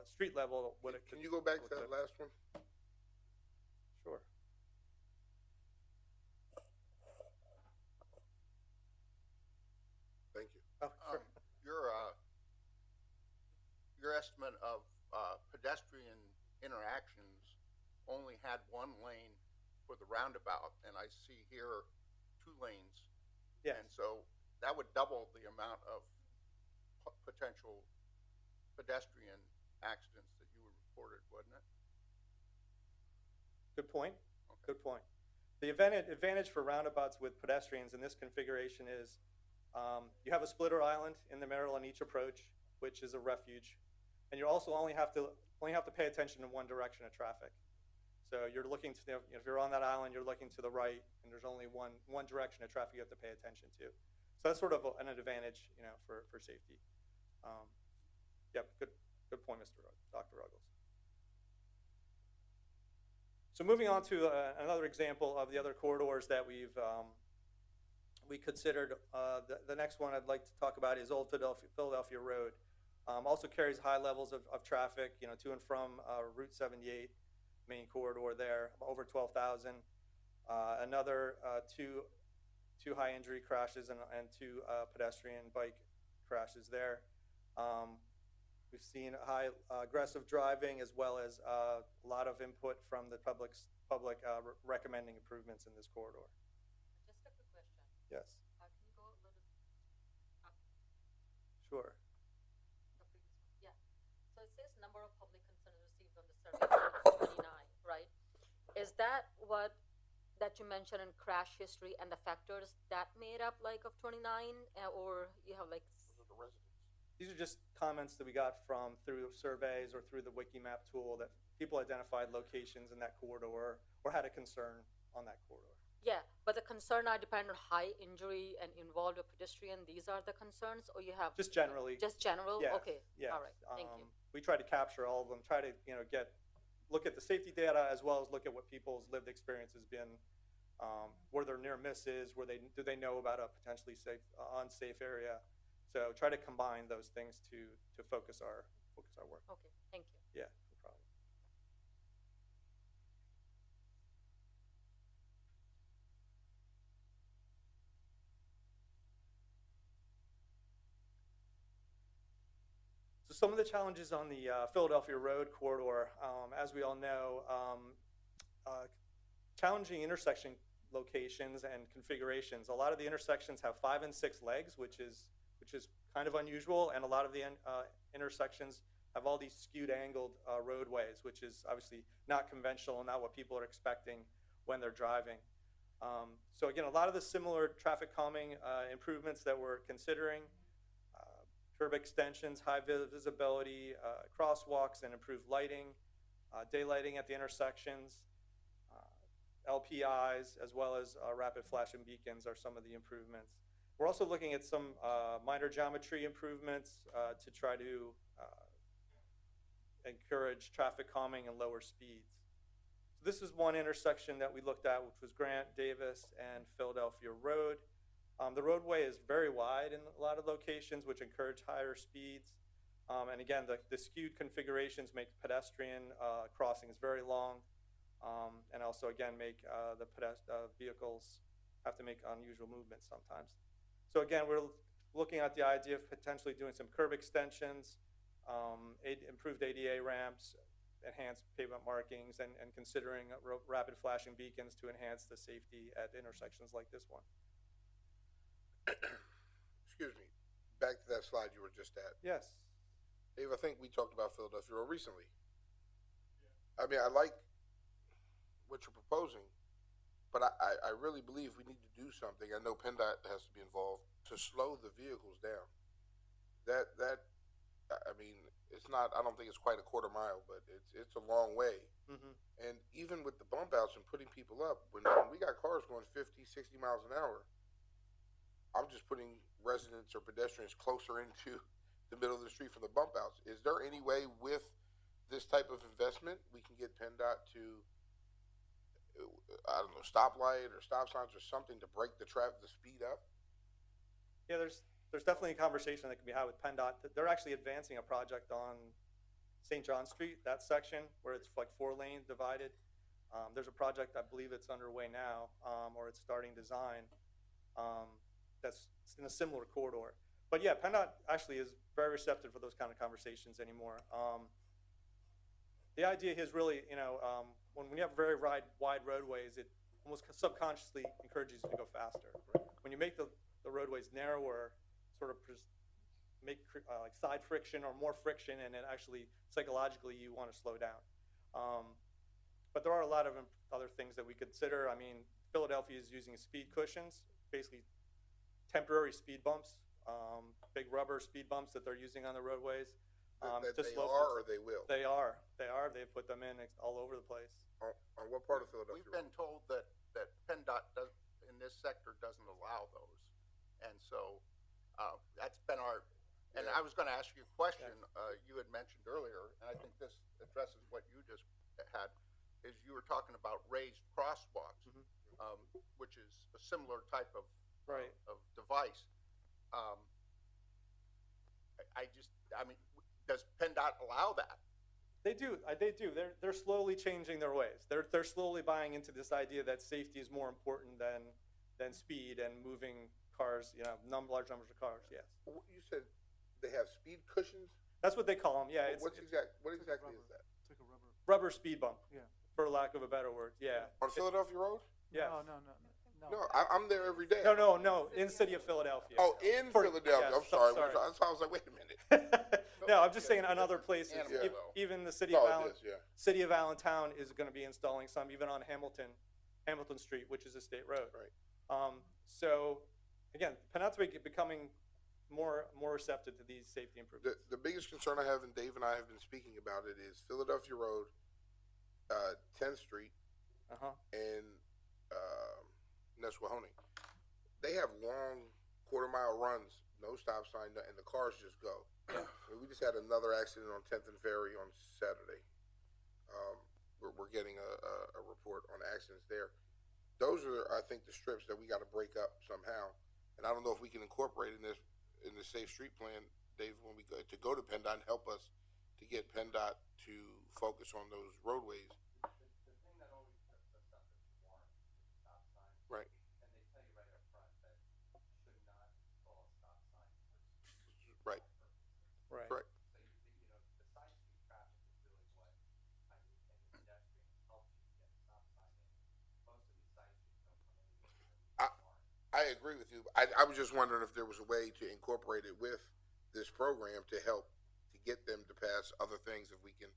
street level. Can you go back to that last one? Sure. Thank you. Oh, sure. Your estimate of pedestrian interactions only had one lane for the roundabout, and I see here 2 lanes. Yes. And so that would double the amount of potential pedestrian accidents that you reported, wouldn't it? Good point. Okay. Good point. The advantage for roundabouts with pedestrians in this configuration is you have a splitter island in the middle on each approach, which is a refuge, and you also only have to pay attention in one direction of traffic. So you're looking to if you're on that island, you're looking to the right, and there's only one direction of traffic you have to pay attention to. So that's sort of an advantage, for safety. Yep, good point, Dr. Ruggles. So moving on to another example of the other corridors that we considered. The next one I'd like to talk about is Old Philadelphia Road. Also carries high levels of traffic, to and from Route 78 main corridor there, over 12,000. Another two high injury crashes and 2 pedestrian bike crashes there. We've seen high aggressive driving as well as a lot of input from the public recommending improvements in this corridor. Just a quick question. Yes. Can you go a little up? Sure. The previous one. Yeah. So it says number of public concerns received on the survey 29, right? Is that what that you mentioned in crash history and the factors that made up like of 29, or you have like? These are just comments that we got through surveys or through the Wikimap tool that people identified locations in that corridor or had a concern on that corridor. Yeah, but the concern are depend on high injury and involved a pedestrian. These are the concerns, or you have Just generally. Just general. Yeah, Okay. yeah. All right. Thank you. We try to capture all of them. Try to look at the safety data as well as look at what people's lived experience has been. Were there near misses? Do they know about a potentially unsafe area? So try to combine those things to focus our work. Okay. Thank you. Yeah, no problem. So some of the challenges on the Philadelphia Road corridor, as we all know, challenging intersection locations and configurations. A lot of the intersections have 5 and 6 legs, which is kind of unusual, and a lot of the intersections have all these skewed angled roadways, which is obviously not conventional and not what people are expecting when they're driving. So again, a lot of the similar traffic calming improvements that we're considering, curb extensions, high visibility, crosswalks, and improved lighting, daylighting at the intersections, LPIs, as well as rapid flashing beacons are some of the improvements. We're also looking at some minor geometry improvements to try to encourage traffic calming and lower speeds. So this is one intersection that we looked at, which was Grant, Davis, and Philadelphia Road. The roadway is very wide in a lot of locations, which encourage higher speeds. And again, the skewed configurations make pedestrian crossings very long, and also again make the vehicles have to make unusual movements sometimes. So again, we're looking at the idea of potentially doing some curb extensions, improved ADA ramps, enhanced pavement markings, and considering rapid flashing beacons to enhance the safety at intersections like this one. Excuse me, back to that slide you were just at. Yes. Dave, I think we talked about Philadelphia Road recently. I mean, I like what you're proposing, but I really believe we need to do something. I know PennDOT has to be involved to slow the vehicles down. I mean, it's not, I don't think it's quite a quarter mile, but it's a long way. Mm-hmm. And even with the bump outs and putting people up, when we got cars going 50, 60 miles an hour, I'm just putting residents or pedestrians closer into the middle of the street from the bump outs. Is there any way with this type of investment we can get PennDOT to, I don't know, stoplight or stop signs or something to break the speed up? Yeah, there's definitely a conversation that can be had with PennDOT. They're actually advancing a project on St. John Street, that section where it's like 4 lane divided. There's a project, I believe it's underway now, or it's starting design. That's in a similar corridor. But yeah, PennDOT actually is very receptive for those kind of conversations anymore. The idea is really, when you have very wide roadways, it almost subconsciously encourages you to go faster. When you make the roadways narrower, sort of make like side friction or more friction, and it actually psychologically you want to slow down. But there are a lot of other things that we consider. I mean, Philadelphia is using speed cushions, basically temporary speed bumps, big rubber speed bumps that they're using on the roadways. That they are or they will? They are. They've put them in all over the place. On what part of Philadelphia? We've been told that PennDOT does, in this sector doesn't allow those. And so that's been our, and I was going to ask you a question you had mentioned earlier, and I think this addresses what you just had, is you were talking about raised crosswalks, which is a similar type of device. I mean, does PennDOT allow that? They do. They're slowly changing their ways. They're slowly buying into this idea that safety is more important than speed and moving cars. Large numbers of cars. Yes. You said they have speed cushions? That's what they call them. Yeah. What exactly is that? It's like a Rubber speed bump. Yeah. For lack of a better word. Yeah. On Philadelphia Road? Yeah. No. I'm there every day. No. In the city of Philadelphia. Oh, in Philadelphia. Yes, I'm sorry. sorry. So I was like, wait a minute. No, I'm just saying on other places. Even the city of City of Allentown is going to be installing some, even on Hamilton Street, which is a state road. Right. So again, PennDOT's becoming more receptive to these safety improvements. The biggest concern I have, and Dave and I have been speaking about it, is Philadelphia Road, 10th Street, and Nesquehoning. They have long quarter-mile runs, no stop sign, and the cars just go. I mean, we just had another accident on 10th and Ferry on Saturday. We're getting a report on accidents there. Those are, I think, the strips that we got to break up somehow. And I don't know if we can incorporate in the Safe Street Plan, Dave, when we go to PennDOT and help us to get PennDOT to focus on those roadways. The thing that always trips us up is warrant stop signs. Right. And they tell you right up front that should not install a stop sign for speed. Right. Right. Correct. So the side street traffic is really what kind of, and the pedestrians helps you get a stop sign in. Most of these side streets don't come in. I agree with you. I was just wondering if there was a way to incorporate it with this program to help to get them to pass other things if we can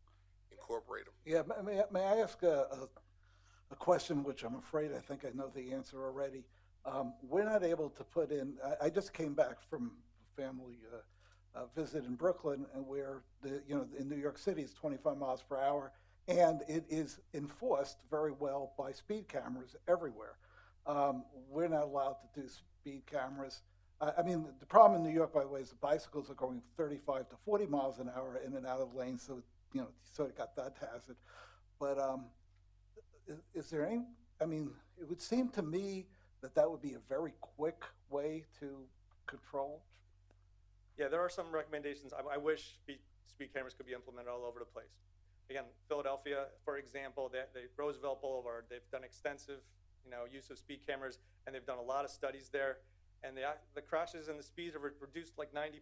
incorporate them. Yeah, may I ask a question which I'm afraid I think I know the answer already. We're not able to put in, I just came back from a family visit in Brooklyn, and where in New York City it's 25 miles per hour, and it is enforced very well by speed cameras everywhere. We're not allowed to do speed cameras. I mean, the problem in New York, by the way, is the bicycles are going 35 to 40 miles an hour in and out of the lane, so, you know, you sort of got that hazard. But is there any, I mean, it would seem to me that that would be a very quick way to control. Yeah, there are some recommendations. I wish speed cameras could be implemented all over the place. Again, Philadelphia, for example, they Roosevelt Boulevard, they've done extensive, you know, use of speed cameras, and they've done a lot of studies there, and the crashes and the speeds are reduced like 90%.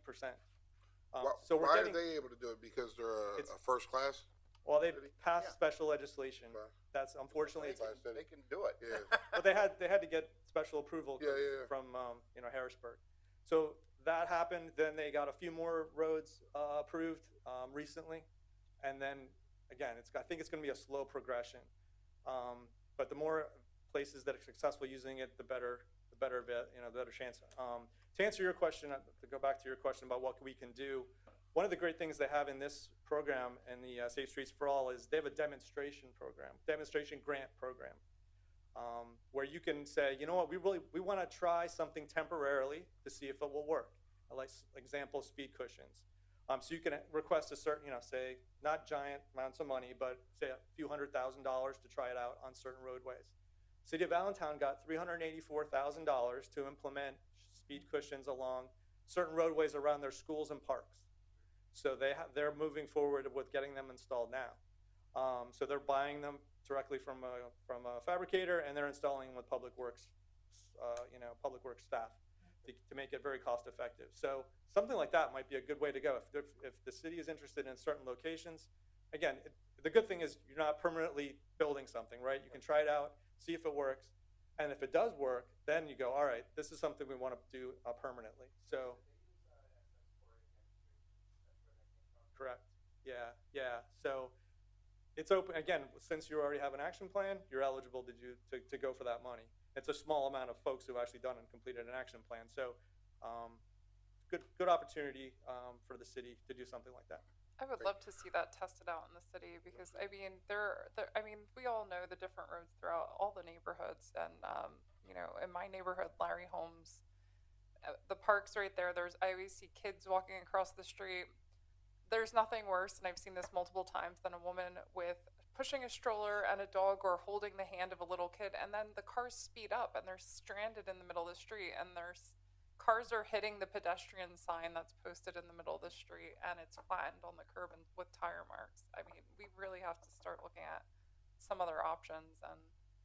So we're why getting, are they able to do it? Because they're It's- a first class? well, they passed Yeah. special legislation. Wow. That's unfortunately, By city. They can do it. Yeah. but they had to get special approval Yeah. from you know, Harrisburg. So that happened. Then they got a few more roads approved recently, and then again, I think it's going to be a slow progression. But the more places that are successful using it, the better you know, the better chance. To answer your question, to go back to your question about what we can do, one of the great things they have in this program and the Safe Streets for All is they have a demonstration grant program, where you can say, you know what, we want to try something temporarily to see if it will work. Like example, speed cushions. So you can request a certain, you know, say not giant amounts of money, but say a few $100,000 to try it out on certain roadways. City of Allentown got $384,000 to implement speed cushions along certain roadways around their schools and parks. So they're moving forward with getting them installed now. So they're buying them directly from a fabricator, and they're installing them with Public Works, you know, Public Works staff to make it very cost effective. So something like that might be a good way to go. If the city is interested in certain locations, again, the good thing is you're not permanently building something, right? You can try it out, see if it works, and if it does work, then you go, all right, this is something we want to do permanently. So. Correct. Yeah. So it's open again. Since you already have an action plan, you're eligible to go for that money. It's a small amount of folks who've actually done and completed an action plan. So good opportunity for the city to do something like that. I would love to see that tested out in the city because I mean, I mean, we all know the different roads throughout all the neighborhoods, and you know, in my neighborhood, Larry Holmes, the park's right there. I always see kids walking across the street. There's nothing worse, and I've seen this multiple times, than a woman with pushing a stroller and a dog or holding the hand of a little kid, and then the cars speed up and they're stranded in the middle of the street, and cars are hitting the pedestrian sign that's posted in the middle of the street, and it's flattened on the curb and with tire marks. I mean, we really have to start looking at some other options, and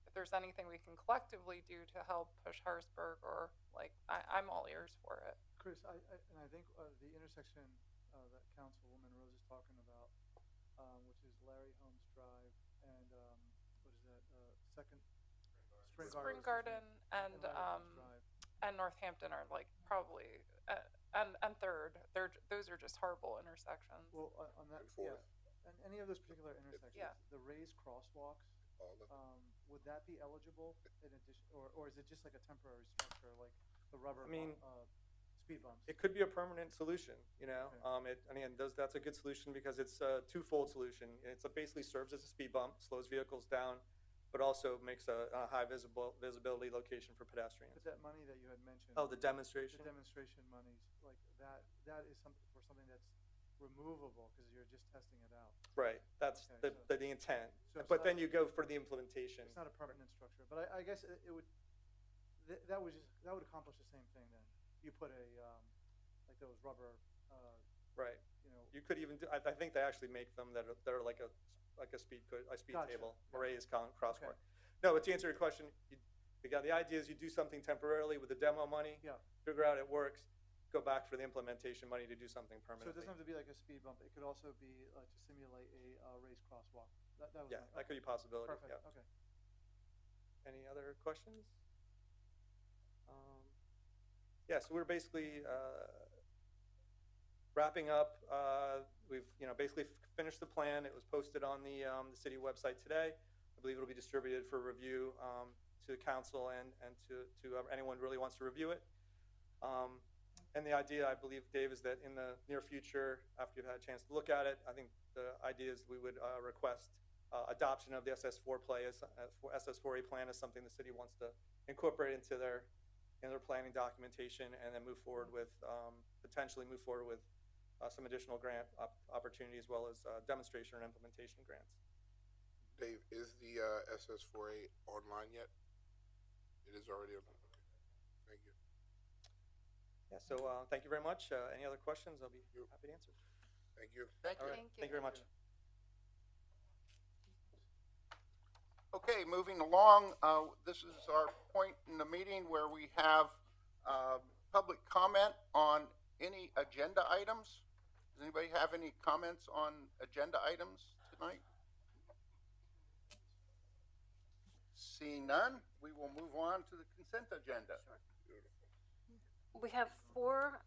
if there's anything we can collectively do to help push Harrisburg, or like, I'm all ears for it. Chris, and I think the intersection that Councilwoman Rose is talking about, which is Larry Holmes Drive and what is that? Second Spring Garden and Larry Holmes Drive. and Northampton are like probably and Third. Those are just horrible intersections. Well, on that, And Fourth. yeah, and any of those particular intersections, Yeah. the raised crosswalks, would that be eligible in addition, or is it just like a temporary structure, like the rubber? I mean, speed bumps. it could be a permanent solution, you know. Okay. That's a good solution because it's a twofold solution. It basically serves as a speed bump, slows vehicles down, but also makes a high visibility location for pedestrians. But that money that you had mentioned. Oh, the demonstration? The demonstration monies, like that is something that's removable because you're just testing it out. Right, that's Okay, the intent. so it's But not- then you go for the implementation. It's not a permanent structure, but I guess it would. That would accomplish the same thing then. You put a like those rubber. Right. You know. You could even do, I think they actually make them that are like a speed Gotcha. table, Gotcha. raised crosswalk. Okay. No, but to answer your question, the idea is you do something temporarily with the demo money, Yeah. figure out it works, go back for the implementation money to do something So it permanently. doesn't have to be like a speed bump. It could also be to simulate a raised crosswalk. That was Yeah, that could be a possibility. perfect. Yeah. Okay. Any other questions? Yeah, so we're basically wrapping up. We've basically finished the plan. It was posted on the city website today. I believe it'll be distributed for review to the council and to anyone who really wants to review it. And the idea, I believe, Dave, is that in the near future, after you've had a chance to look at it, I think the idea is we would request adoption of the SS4A plan as something the city wants to incorporate into in their planning documentation, and then move forward with, potentially move forward with some additional grant opportunities, as well as demonstration and implementation grants. Dave, is the SS4A online yet? It is already online. Okay. Thank you. Yeah, so thank you very much. Any other questions? I'll be happy to answer. Thank you. Thank All you. right, thank you very much. Okay, moving along, this is our point in the meeting where we have public comment on any agenda items. Does anybody have any comments on agenda items tonight? Seeing none, we will move on to the consent agenda. We have 4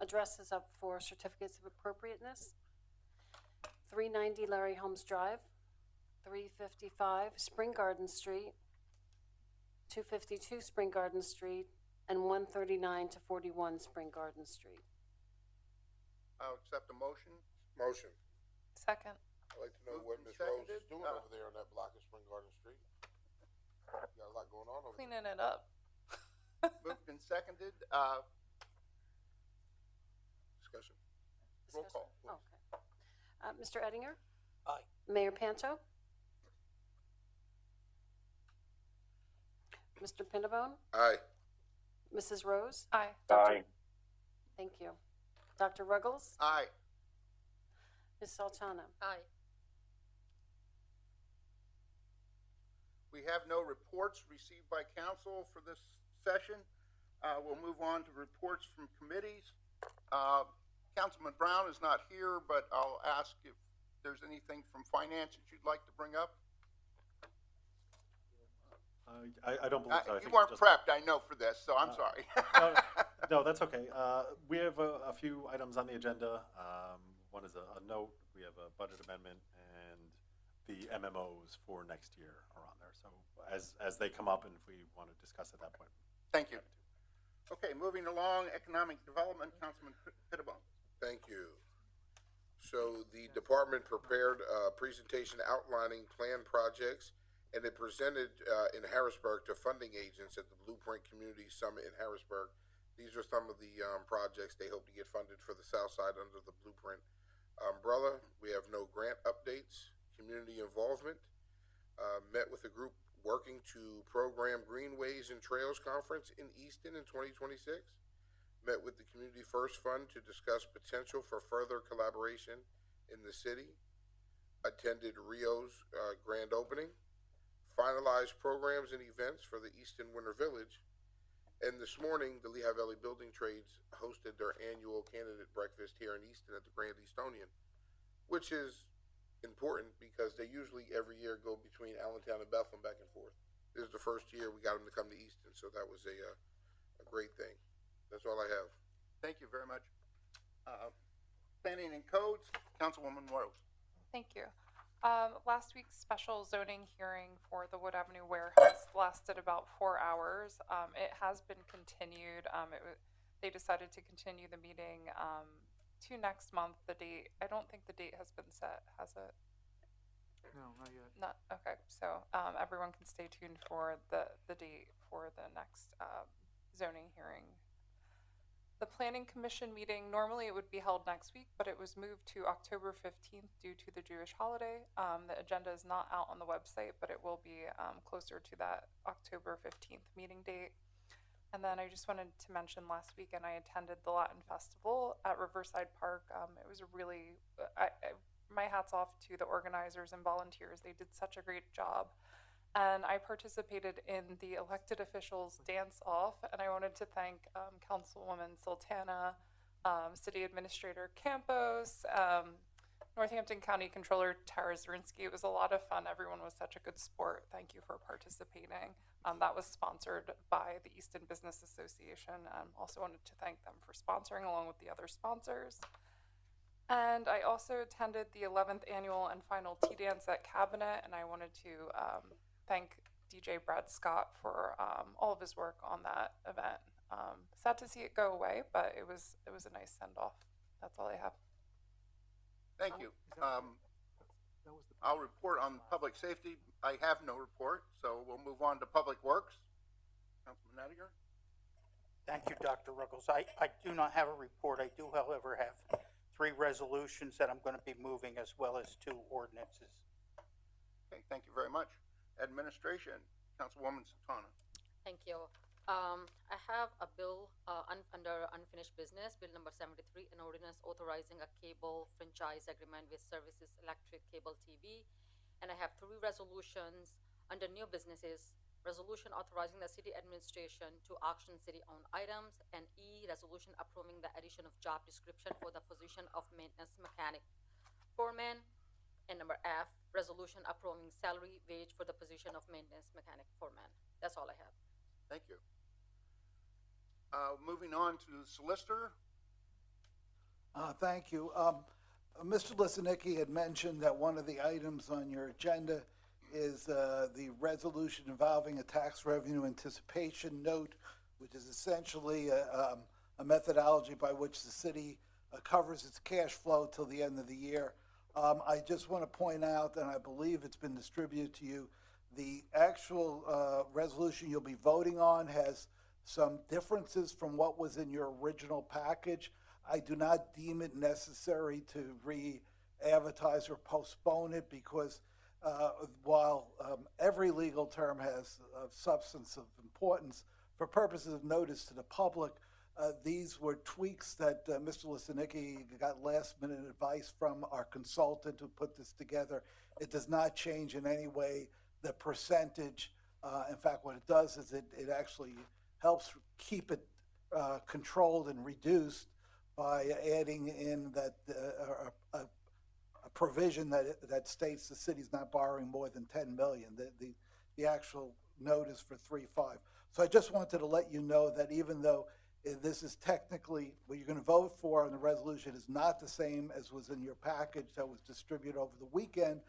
addresses up for certificates of appropriateness. 390 Larry Holmes Drive, 355 Spring Garden Street, 252 Spring Garden Street, and 139 to 41 Spring Garden Street. I'll accept a motion. Motion. Second. I'd like to know Moved what and Ms. Rose seconded. is doing over there on that block of Spring Garden Street. Got a lot going on over there. Cleaning it up. Moved and seconded. Discussion. Roll call. Okay. Mr. Ettinger? Aye. Mayor Panto? Mr. Pinnabone? Aye. Mrs. Rose? Aye. Aye. Thank you. Dr. Ruggles? Aye. Ms. Sultana? Aye. We have no reports received by council for this session. We'll move on to reports from committees. Councilman Brown is not here, but I'll ask if there's anything from finance that you'd like to bring up. I don't believe so. I You think weren't just- prepped, I know, for this, so I'm sorry. No, that's okay. We have a few items on the agenda. One is a note. We have a budget amendment, and the MMOs for next year are on there. So as they come up, and if we want to discuss at that point. Thank you. Okay, moving along, economic development, Councilman Pittibone. Thank you. So the department prepared a presentation outlining planned projects, and it presented in Harrisburg to funding agents at the Blueprint Community Summit in Harrisburg. These are some of the projects they hope to get funded for the South Side under the Blueprint umbrella. We have no grant updates. Community involvement. Met with a group working to program Greenways and Trails Conference in Easton in 2026. Met with the Community First Fund to discuss potential for further collaboration in the city. Attended Rio's grand opening. Finalized programs and events for the Easton Winter Village. And this morning, the Lehigh Valley Building Trades hosted their annual candidate breakfast here in Easton at the Grand Eastonian, which is important because they usually every year go between Allentown and Bethlehem back and forth. This is the first year we got them to come to Easton, so that was a great thing. That's all I have. Thank you very much. Planning and codes, Councilwoman Rose. Thank you. Last week's special zoning hearing for the Wood Avenue warehouse lasted about 4 hours. It has been continued. They decided to continue the meeting to next month. The date, I don't think the date has been set, has it? No, not yet. Not, okay, so everyone can stay tuned for the date for the next zoning hearing. The Planning Commission meeting, normally it would be held next week, but it was moved to October 15th due to the Jewish holiday. The agenda is not out on the website, but it will be closer to that October 15th meeting date. And then I just wanted to mention last weekend I attended the Latin Festival at Riverside Park. It was a really, my hat's off to the organizers and volunteers. They did such a great job. And I participated in the elected officials dance-off, and I wanted to thank Councilwoman Sultana, City Administrator Campos, Northampton County Controller Tara Zirinsky. It was a lot of fun. Everyone was such a good sport. Thank you for participating. That was sponsored by the Easton Business Association. Also wanted to thank them for sponsoring along with the other sponsors. And I also attended the 11th annual and final tea dance at Cabinet, and I wanted to thank DJ Brad Scott for all of his work on that event. Sad to see it go away, but it was a nice send-off. That's all I have. Thank you. I'll report on public safety. I have no report, so we'll move on to public works. Councilman Ettinger? Thank you, Dr. Ruggles. I do not have a report. I do, however, have 3 resolutions that I'm going to be moving as well as 2 ordinances. Okay, thank you very much. Administration, Councilwoman Santana. Thank you. I have a bill under unfinished business, Bill number 73, an ordinance authorizing a cable franchise agreement with Services Electric Cable TV. And I have 3 resolutions under new businesses. Resolution authorizing the city administration to auction city-owned items, and E, resolution approving the addition of job description for the position of maintenance mechanic foreman, and number F, resolution approving salary wage for the position of maintenance mechanic foreman. That's all I have. Thank you. Moving on to the solicitor. Thank you. Mr. Lisanicki had mentioned that one of the items on your agenda is the resolution involving a tax revenue anticipation note, which is essentially a methodology by which the city covers its cash flow till the end of the year. I just want to point out, and I believe it's been distributed to you, the actual resolution you'll be voting on has some differences from what was in your original package. I do not deem it necessary to re-advertise or postpone it because while every legal term has substance of importance, for purposes of notice to the public, these were tweaks that Mr. Lisanicki got last-minute advice from our consultant who put this together. It does not change in any way the percentage. In fact, what it does is it actually helps keep it controlled and reduced by adding in that a provision that states the city's not borrowing more than 10 million. The actual note is for 3.5. So I just wanted to let you know that even though this is technically what you're going to vote for on the resolution is not the same as was in your package that was distributed over the weekend,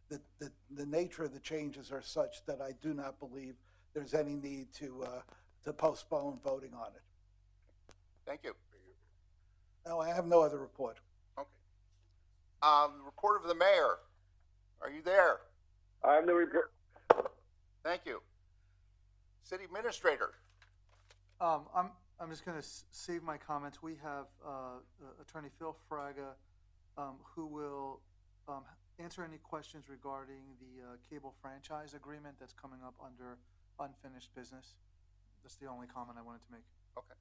the nature of the changes are such that I do not believe there's any need to postpone voting on it. Thank you. No, I have no other report. Okay. Report of the mayor. Are you there? I have the report. Thank you. City administrator. I'm just going to save my comments. We have Attorney Phil Fraga, who will answer any questions regarding the cable franchise agreement that's coming up under unfinished business. That's the only comment I wanted to make. Okay.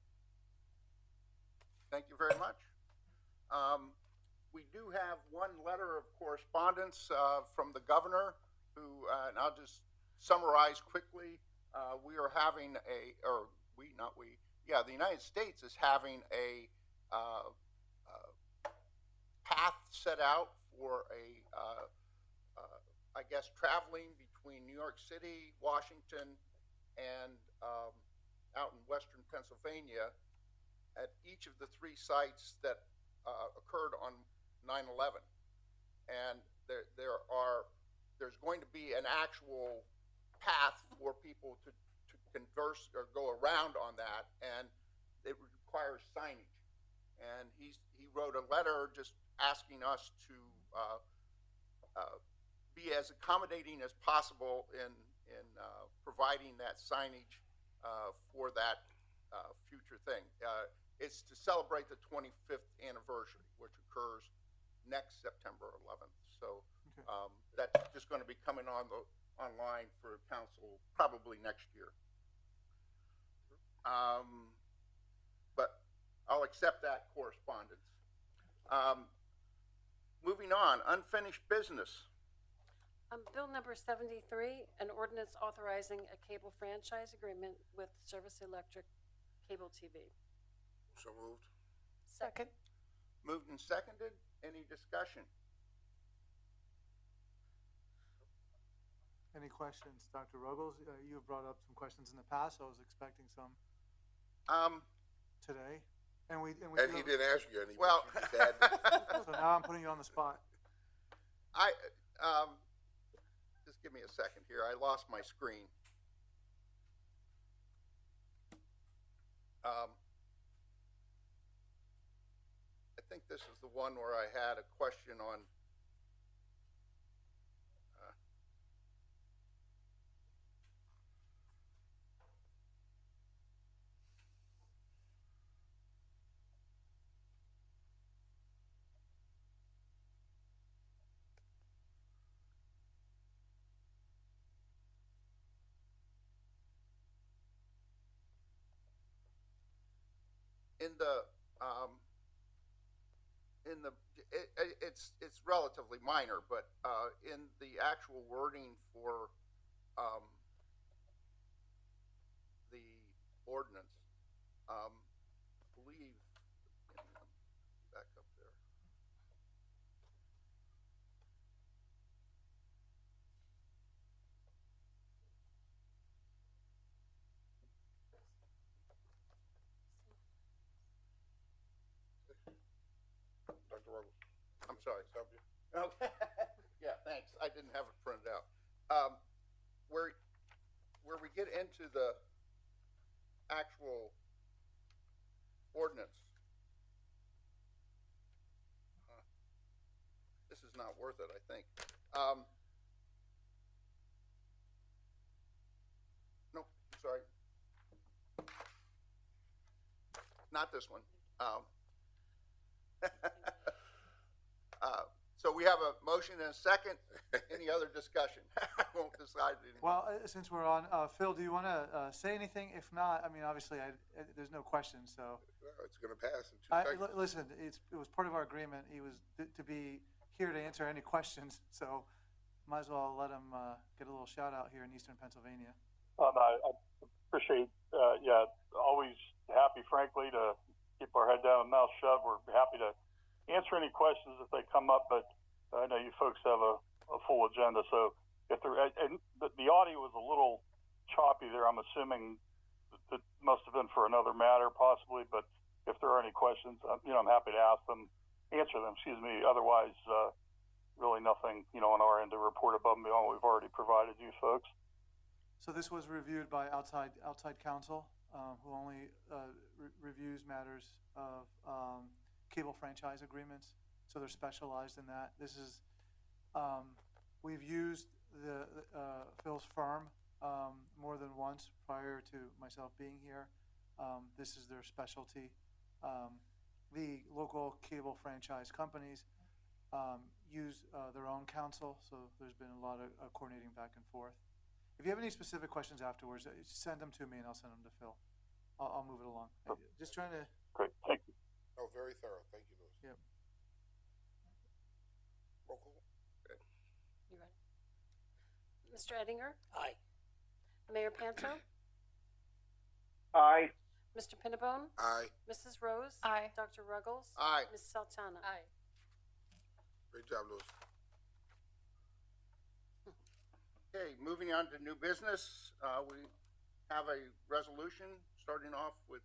Thank you very much. We do have one letter of correspondence from the governor who, and I'll just summarize quickly. We are having the United States is having a path set out for I guess, traveling between New York City, Washington, and out in western Pennsylvania at each of the 3 sites that occurred on 9/11. And there's going to be an actual path for people to converse or go around on that, and it requires signage. And he wrote a letter just asking us to be as accommodating as possible in providing that signage for that future thing. It's to celebrate the 25th anniversary, which occurs next September 11th. So that's just going to be coming online for council probably next year. But I'll accept that correspondence. Moving on, unfinished business. Bill number 73, an ordinance authorizing a cable franchise agreement with Service Electric Cable TV. So moved. Second. Moved and seconded. Any discussion? Any questions, Dr. Ruggles? You have brought up some questions in the past. I was expecting some today. And he didn't ask you any. Well, so now I'm putting you on the spot. Just give me a second here. I lost my screen. I think this is the one where I had a question on. in the, it's relatively minor, but, in the actual wording for, the ordinance, believe, back up there. Dr. Ruggles. I'm sorry. Okay. Yeah, thanks. I didn't have it printed out. Where we get into the actual ordinance. This is not worth it, I think. No, sorry. Not this one. So we have a motion and a second. Any other discussion? I won't decide anymore. Well, since we're on, Phil, do you want to say anything? If not, I mean, obviously, there's no question, so. No, it's gonna pass in 2 seconds. Listen, it was part of our agreement. He was to be here to answer any questions, so might as well let him get a little shout out here in Eastern Pennsylvania. I appreciate, always happy, frankly, to keep our head down and mouth shut. We're happy to answer any questions if they come up, but I know you folks have a full agenda, so if there, and the audio was a little choppy there, I'm assuming it must have been for another matter possibly, but if there are any questions, I'm happy to answer them, otherwise, really nothing, on our end to report above and beyond what we've already provided you folks. So this was reviewed by outside counsel, who only reviews matters of cable franchise agreements. So they're specialized in that. This is we've used the Phil's firm more than once prior to myself being here. This is their specialty. The local cable franchise companies use their own counsel, so there's been a lot of coordinating back and forth. If you have any specific questions afterwards, send them to me and I'll send them to Phil. I'll move it along. Just trying to. Great, thank you. Oh, very thorough. Thank you, Louis. Yep. Roll call. Okay. You ready? Mr. Ettinger? Aye. Mayor Panto? Aye. Mr. Pinnabone? Aye. Mrs. Rose? Aye. Dr. Ruggles? Aye. Ms. Sultana? Aye. Great job, Louis. Okay, moving on to new business, we have a resolution starting off with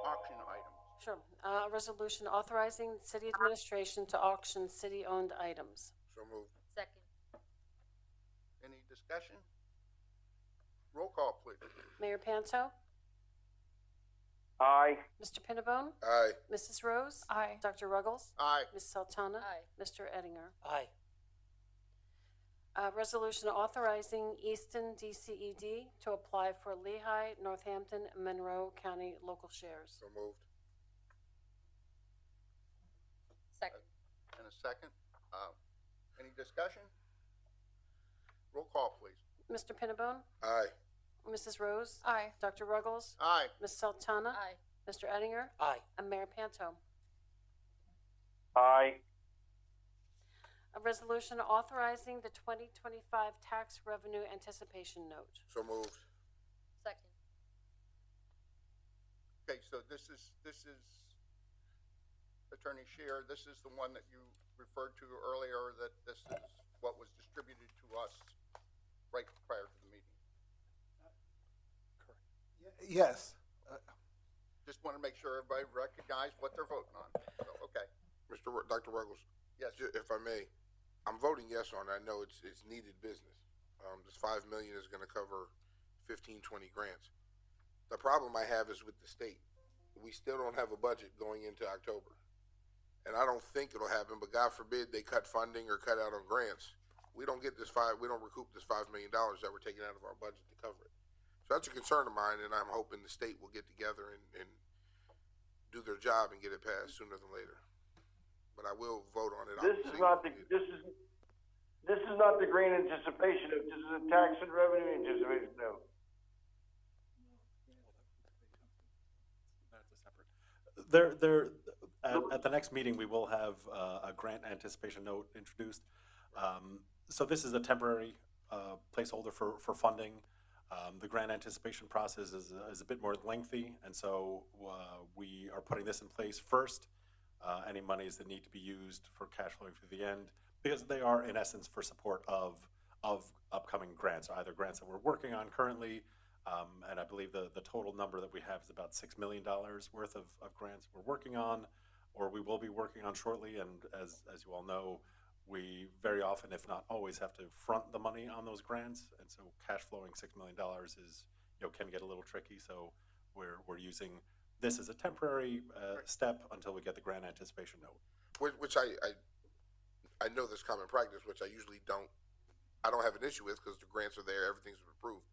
auction items. Sure. A resolution authorizing city administration to auction city-owned items. So moved. Second. Any discussion? Roll call, please. Mayor Panto? Aye. Mr. Pinnabone? Aye. Mrs. Rose? Aye. Dr. Ruggles? Aye. Ms. Sultana? Aye. Mr. Ettinger? Aye. Resolution authorizing Easton DCED to apply for Lehigh, Northampton, and Monroe County local shares. So moved. Second. And a second. Any discussion? Roll call, please. Mr. Pinnabone? Aye. Mrs. Rose? Aye. Dr. Ruggles? Aye. Ms. Sultana? Aye. Mr. Ettinger? Aye. And Mayor Panto. Aye. A resolution authorizing the 2025 tax revenue anticipation note. So moved. Second. Okay, so this is Attorney Scheer. This is the one that you referred to earlier, that this is what was distributed to us right prior to the meeting. Yes. Just want to make sure everybody recognized what they're voting on. So, okay. Dr. Ruggles. Yes. If I may, I'm voting yes on it. I know it's needed business. This $5 million is going to cover 15, 20 grants. The problem I have is with the state. We still don't have a budget going into October. And I don't think it'll happen, but God forbid they cut funding or cut out on grants. We don't recoup this $5 million that we're taking out of our budget to cover it. So that's a concern of mine, and I'm hoping the state will get together and do their job and get it passed sooner than later. But I will vote on it. This is not the green anticipation note. This is a tax and revenue anticipation note. At the next meeting, we will have a grant anticipation note introduced. So this is a temporary placeholder for funding. The grant anticipation process is a bit more lengthy, and so we are putting this in place first. Any monies that need to be used for cash flowing through the end, because they are in essence for support of upcoming grants, either grants that we're working on currently, and I believe the total number that we have is about $6 million worth of grants we're working on, or we will be working on shortly. And as you all know, we very often, if not always, have to front the money on those grants, and so cash flowing $6 million is, can get a little tricky. So we're using this as a temporary step until we get the grant anticipation note. Which I know this common practice, which I usually don't have an issue with because the grants are there, everything's been approved.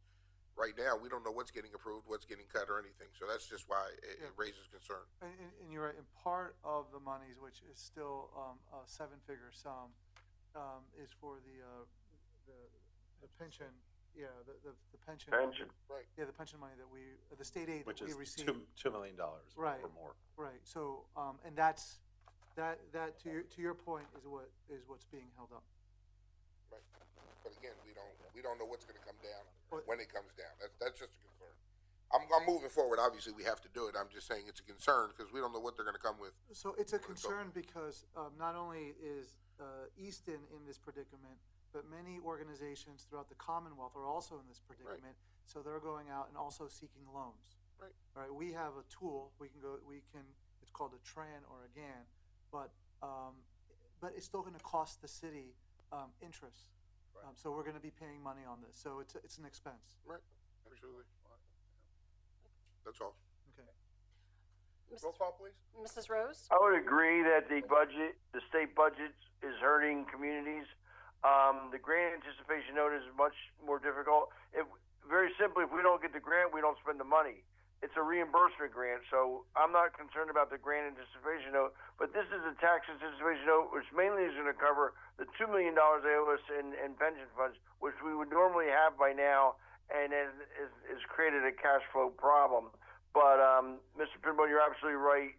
Right now, we don't know what's getting approved, what's getting cut, or anything. So that's just why it raises concern. And you're right, and part of the monies, which is still a seven-figure sum, is for the pension, the pension. Pension. Right. Yeah, the pension money that the state aid Which that we is receive. $2 million Right. or more. Right, so, and that to your point is what's being held up. Right. But again, we don't know what's going to come down when it comes down. That's just a concern. I'm moving forward. Obviously, we have to do it. I'm just saying it's a concern because we don't know what they're going to come with. So it's a concern because not only is Easton in this predicament, but many organizations throughout the Commonwealth are also in this predicament. Right. So they're going out and also seeking loans. Right. Right. We have a tool. It's called a TRAN or a GAN, but it's still going to cost the city interest. Right. So we're going to be paying money on this. So it's an expense. Right. Absolutely. That's all. Okay. Roll call, please. Mrs. Rose? I would agree that the state budget is hurting communities. The grant anticipation note is much more difficult. Very simply, if we don't get the grant, we don't spend the money. It's a reimbursement grant, so I'm not concerned about the grant anticipation note, but this is a tax anticipation note, which mainly is going to cover the $2 million they owe us in pension funds, which we would normally have by now, and it has created a cash flow problem. But, Mr. Pinbone, you're absolutely right.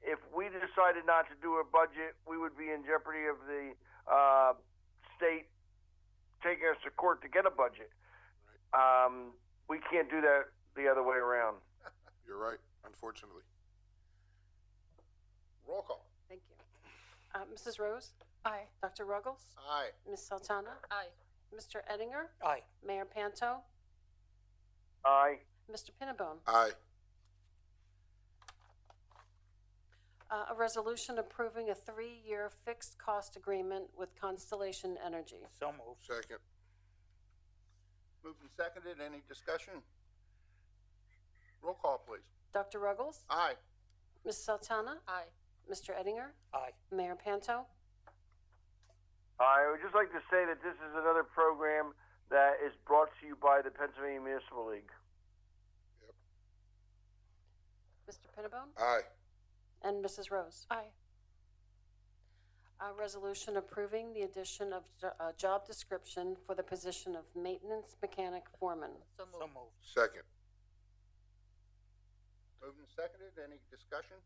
If we decided not to do a budget, we would be in jeopardy of the state taking us to court to get a budget. Right. We can't do that the other way around. You're right, unfortunately. Roll call. Thank you. Mrs. Rose? Aye. Dr. Ruggles? Aye. Ms. Sultana? Aye. Mr. Ettinger? Aye. Mayor Panto? Aye. Mr. Pinnabone? Aye. A resolution approving a 3-year fixed cost agreement with Constellation Energy. So moved. Second. Moved and seconded. Any discussion? Roll call, please. Dr. Ruggles? Aye. Ms. Sultana? Aye. Mr. Ettinger? Aye. Mayor Panto? I would just like to say that this is another program that is brought to you by the Pennsylvania Municipal League. Mr. Pinnabone? Aye. And Mrs. Rose? Aye. A resolution approving the addition of a job description for the position of maintenance mechanic foreman. So So moved. moved. Second. Moved and seconded. Any discussion?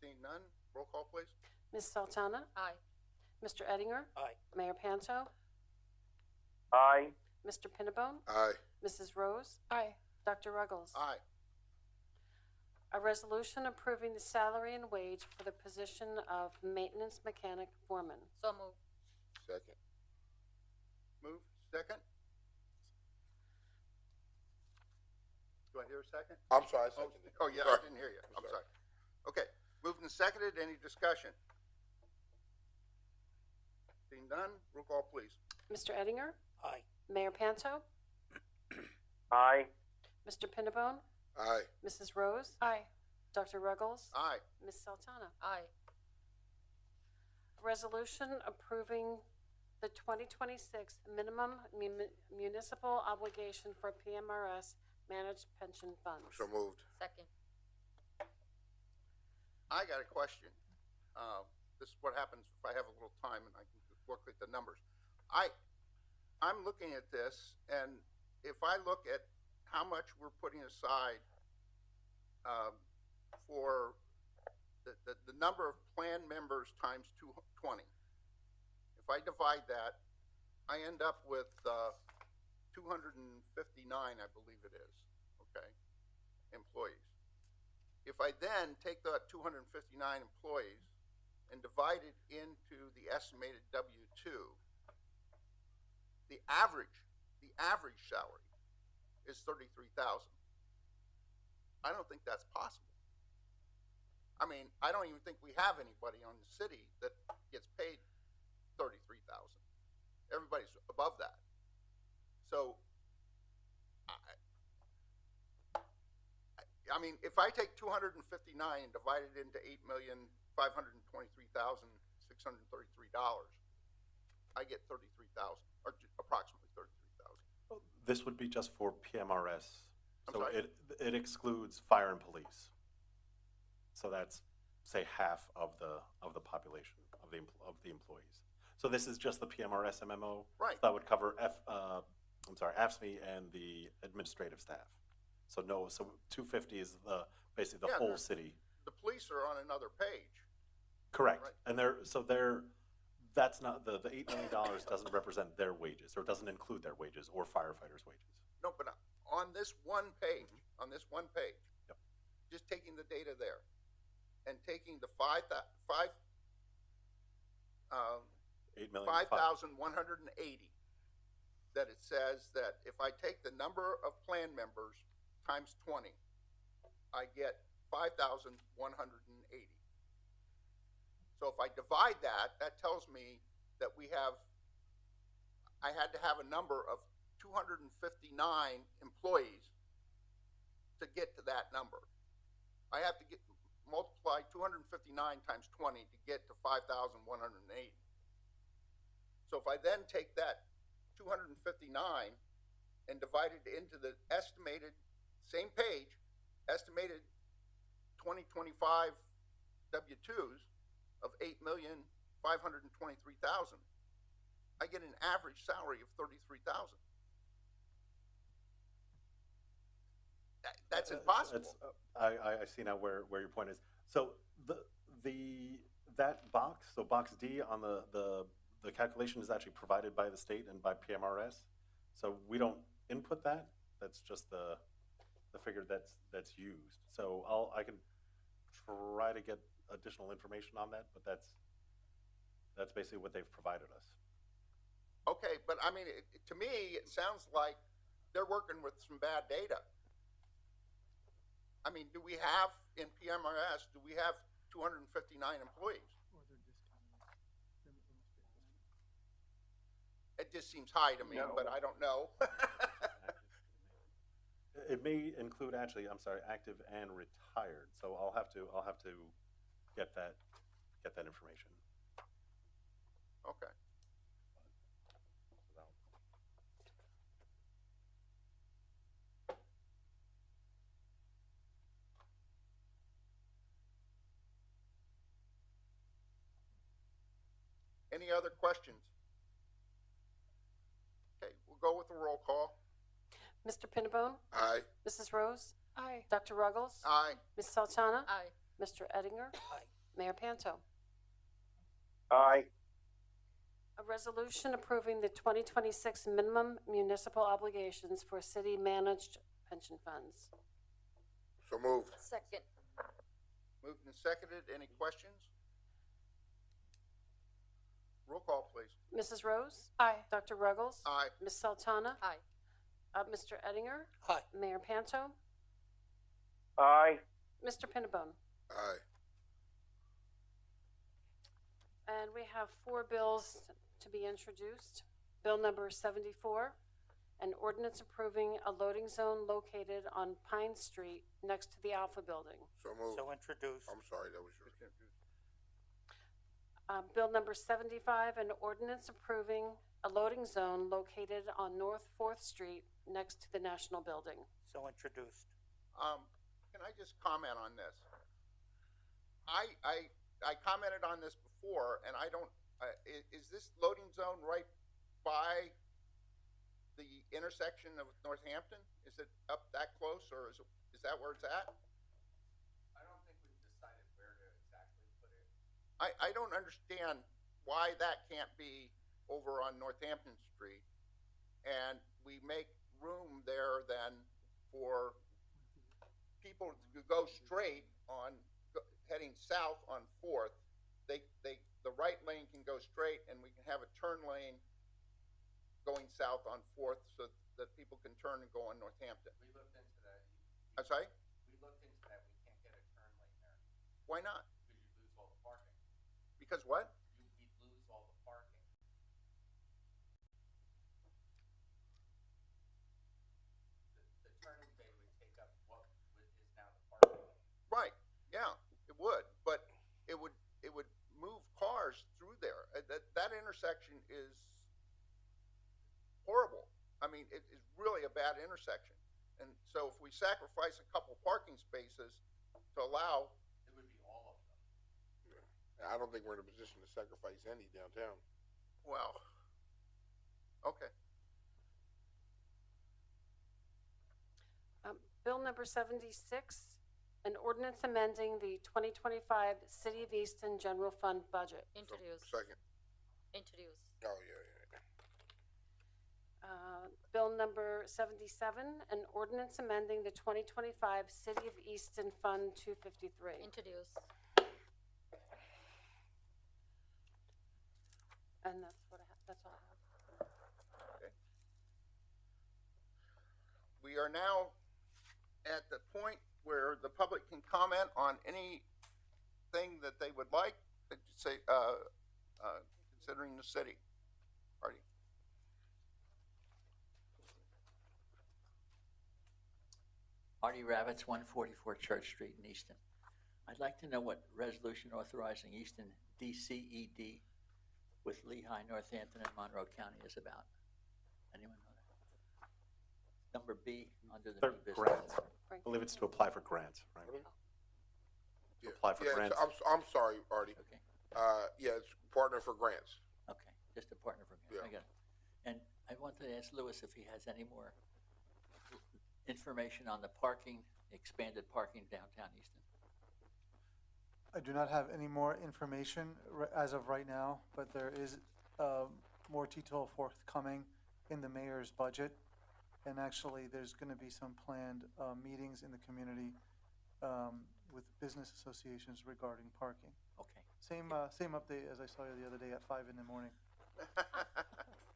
Seeing none. Roll call, please. Ms. Sultana? Aye. Mr. Ettinger? Aye. Mayor Panto? Aye. Mr. Pinnabone? Aye. Mrs. Rose? Aye. Dr. Ruggles? Aye. A resolution approving the salary and wage for the position of maintenance mechanic foreman. So moved. Second. Move. Second. Do I hear a second? I'm sorry, I seconded. Oh, yeah, I didn't hear you. I'm sorry. Okay, moved and seconded. Any discussion? Seeing none, roll call, please. Mr. Ettinger? Aye. Mayor Panto? Aye. Mr. Pinnabone? Aye. Mrs. Rose? Aye. Dr. Ruggles? Aye. Ms. Sultana? Aye. Resolution approving the 2026 minimum municipal obligation for PMRS managed pension funds. So moved. Second. I got a question. This is what happens if I have a little time and I can work with the numbers. I'm looking at this, and if I look at how much we're putting aside for the number of plan members times 220. If I divide that, I end up with 259, I believe it is, okay, employees. If I then take that 259 employees and divide it into the estimated W-2, the average salary is $33,000. I don't think that's possible. I mean, I don't even think we have anybody on the city that gets paid $33,000. Everybody's above that. So, I mean, if I take 259 and divide it into $8,523,633, I get 33,000, or approximately 33,000. This would be just for PMRS. I'm So sorry? it excludes fire and police. So that's, say, half of the population of the employees. So this is just the PMRS MMO. Right. That would cover AFSCME and the administrative staff. So 250 is basically the Yeah, whole city. The police are on another page. Correct. Right. And that's not, the $8 million doesn't represent their wages, or doesn't include their wages or firefighters' wages. No, but on this one page, Yep. just taking the data there and taking the 5,180 that it says that if I take the number of plan members times 20, I get 5,180. So if I divide that, that tells me that I had to have a number of 259 employees to get to that number. I have to multiply 259 times 20 to get to 5,180. So if I then take that 259 and divide it into the estimated, same page, estimated 2025 W-2s of $8,523,000, I get an average salary of $33,000. That's impossible. I see now where your point is. So that box, so box D on the calculation is actually provided by the state and by PMRS. So we don't input that. That's just the figure that's used. So I can try to get additional information on that, but that's basically what they've provided us. Okay, but I mean, to me, it sounds like they're working with some bad data. I mean, do we have, in PMRS, 259 employees? It just seems high to me, but I don't know. It may include actually, I'm sorry, active and retired. So I'll have to get that information. Okay. Any other questions? Okay, we'll go with the roll call. Mr. Pinnabone? Aye. Mrs. Rose? Aye. Dr. Ruggles? Aye. Ms. Sultana? Aye. Mr. Ettinger? Mayor Panto? Aye. A resolution approving the 2026 minimum municipal obligations for city-managed pension funds. So moved. Second. Moved and seconded. Any questions? Roll call, please. Mrs. Rose? Aye. Dr. Ruggles? Aye. Ms. Sultana? Aye. Mr. Ettinger? Aye. Mayor Panto? Aye. Mr. Pinnabone? Aye. And we have 4 bills to be introduced. Bill number 74, an ordinance approving a loading zone located on Pine Street next to the Alpha Building. So moved. So introduced. I'm sorry, that was yours. Bill number 75, an ordinance approving a loading zone located on North 4th Street next to the National Building. So introduced. Can I just comment on this? I commented on this before, and I don't. Is this loading zone right by the intersection of Northampton? Is it up that close, or is that where it's at? I don't understand why that can't be over on Northampton Street. And we make room there then for people to go straight on, heading south on Fourth. The right lane can go straight, and we can have a turn lane going south on Fourth so that people can turn and go on Northampton. We looked into that. I'm sorry? We looked into that. We can't get a turn lane there Why not? because you lose all the parking. Because what? You'd lose all the parking. The turning bay would take up what is now the parking. Right, yeah, it would, but it would move cars through there. That intersection is horrible. I mean, it is really a bad intersection. And so if we sacrifice a couple parking spaces to allow, It would be all of them. Yeah. I don't think we're in a position to sacrifice any downtown. well, okay. Bill number 76, an ordinance amending the 2025 City of Easton General Fund budget. Introduce. Second. Introduce. Oh, yeah. Bill number 77, an ordinance amending the 2025 City of Easton Fund 253. Introduce. And that's what I have, that's all I have. Okay. We are now at the point where the public can comment on anything that they would like, say, considering the city. Artie. Artie Ravitz, 144 Church Street in Easton. I'd like to know what resolution authorizing Easton DCED with Lehigh, Northampton, and Monroe County is about. Anyone know that? Number B under the They're new business. grants. I believe it's to apply for grants, right? Yeah. Apply for Yeah, grants. I'm sorry, Artie. Okay, Yeah, it's partner for grants. okay, just a partner for grants, I got it. And I wanted to ask Lewis if he has any more information on the parking, expanded parking downtown Easton. I do not have any more information as of right now, but there is more detail forthcoming in the mayor's budget. And actually, there's going to be some planned meetings in the community with business associations regarding parking. Okay. Same update as I saw you the other day at 5 in the morning.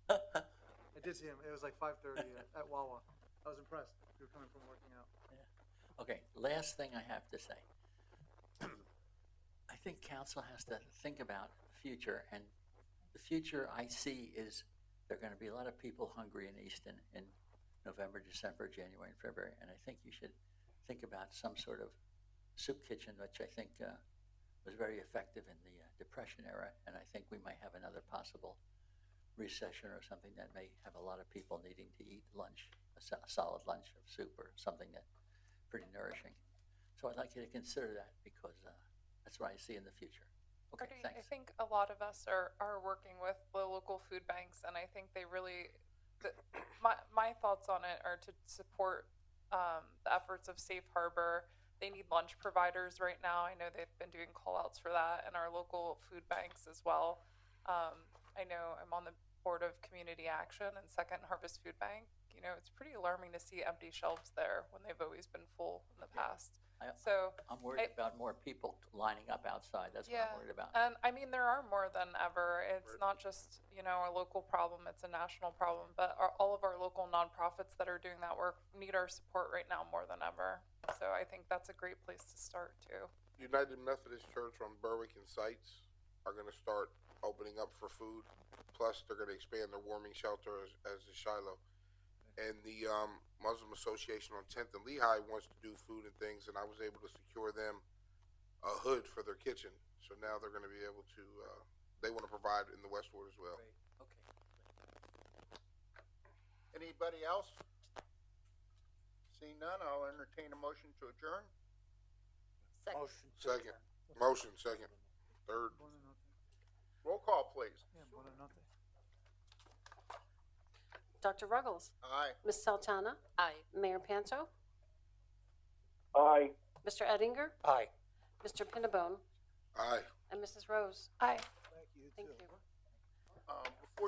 I did see him. It was like 5:30 at Wawa. I was impressed. You were coming from working out. Yeah. Okay, last thing I have to say. I think council has to think about the future, and the future I see is there are going to be a lot of people hungry in Easton in November, December, January, and February, and I think you should think about some sort of soup kitchen, which I think was very effective in the Depression era, and I think we might have another possible recession or something that may have a lot of people needing to eat lunch, a solid lunch of soup or something that's pretty nourishing. So I'd like you to consider that because that's what I see in the future. Okay, Artie, thanks. I think a lot of us are working with the local food banks, and I think they really, my thoughts on it are to support the efforts of Safe Harbor. They need lunch providers right now. I know they've been doing call outs for that, and our local food banks as well. I know I'm on the board of Community Action and Second Harvest Food Bank. You know, it's pretty alarming to see empty shelves there when they've always been full in the past. So I'm worried about more people lining up outside. That's what I'm worried about. and I mean, there are more than ever. It's not just, you know, a local problem, it's a national problem, but all of our local nonprofits that are doing that work need our support right now more than ever. So I think that's a great place to start too. United Methodist Church on Berwick and Sites are going to start opening up for food. Plus, they're going to expand their warming shelter as is Shiloh. And the Muslim Association on 10th and Lehigh wants to do food and things, and I was able to secure them a hood for their kitchen. So now they're going to be able to, they want to provide in the Westward as well. Great. Okay. Anybody else? Seeing none, I'll entertain a motion to adjourn. Second. Second. Motion, second. Third. Roll call, please. Yeah, buonanotte. Dr. Ruggles? Aye. Ms. Sultana? Aye. Mayor Panto? Aye. Mr. Eddinger? Aye. Mr. Pinnabone? Aye. And Mrs. Rose? Aye. Thank you, Thank too. you. Before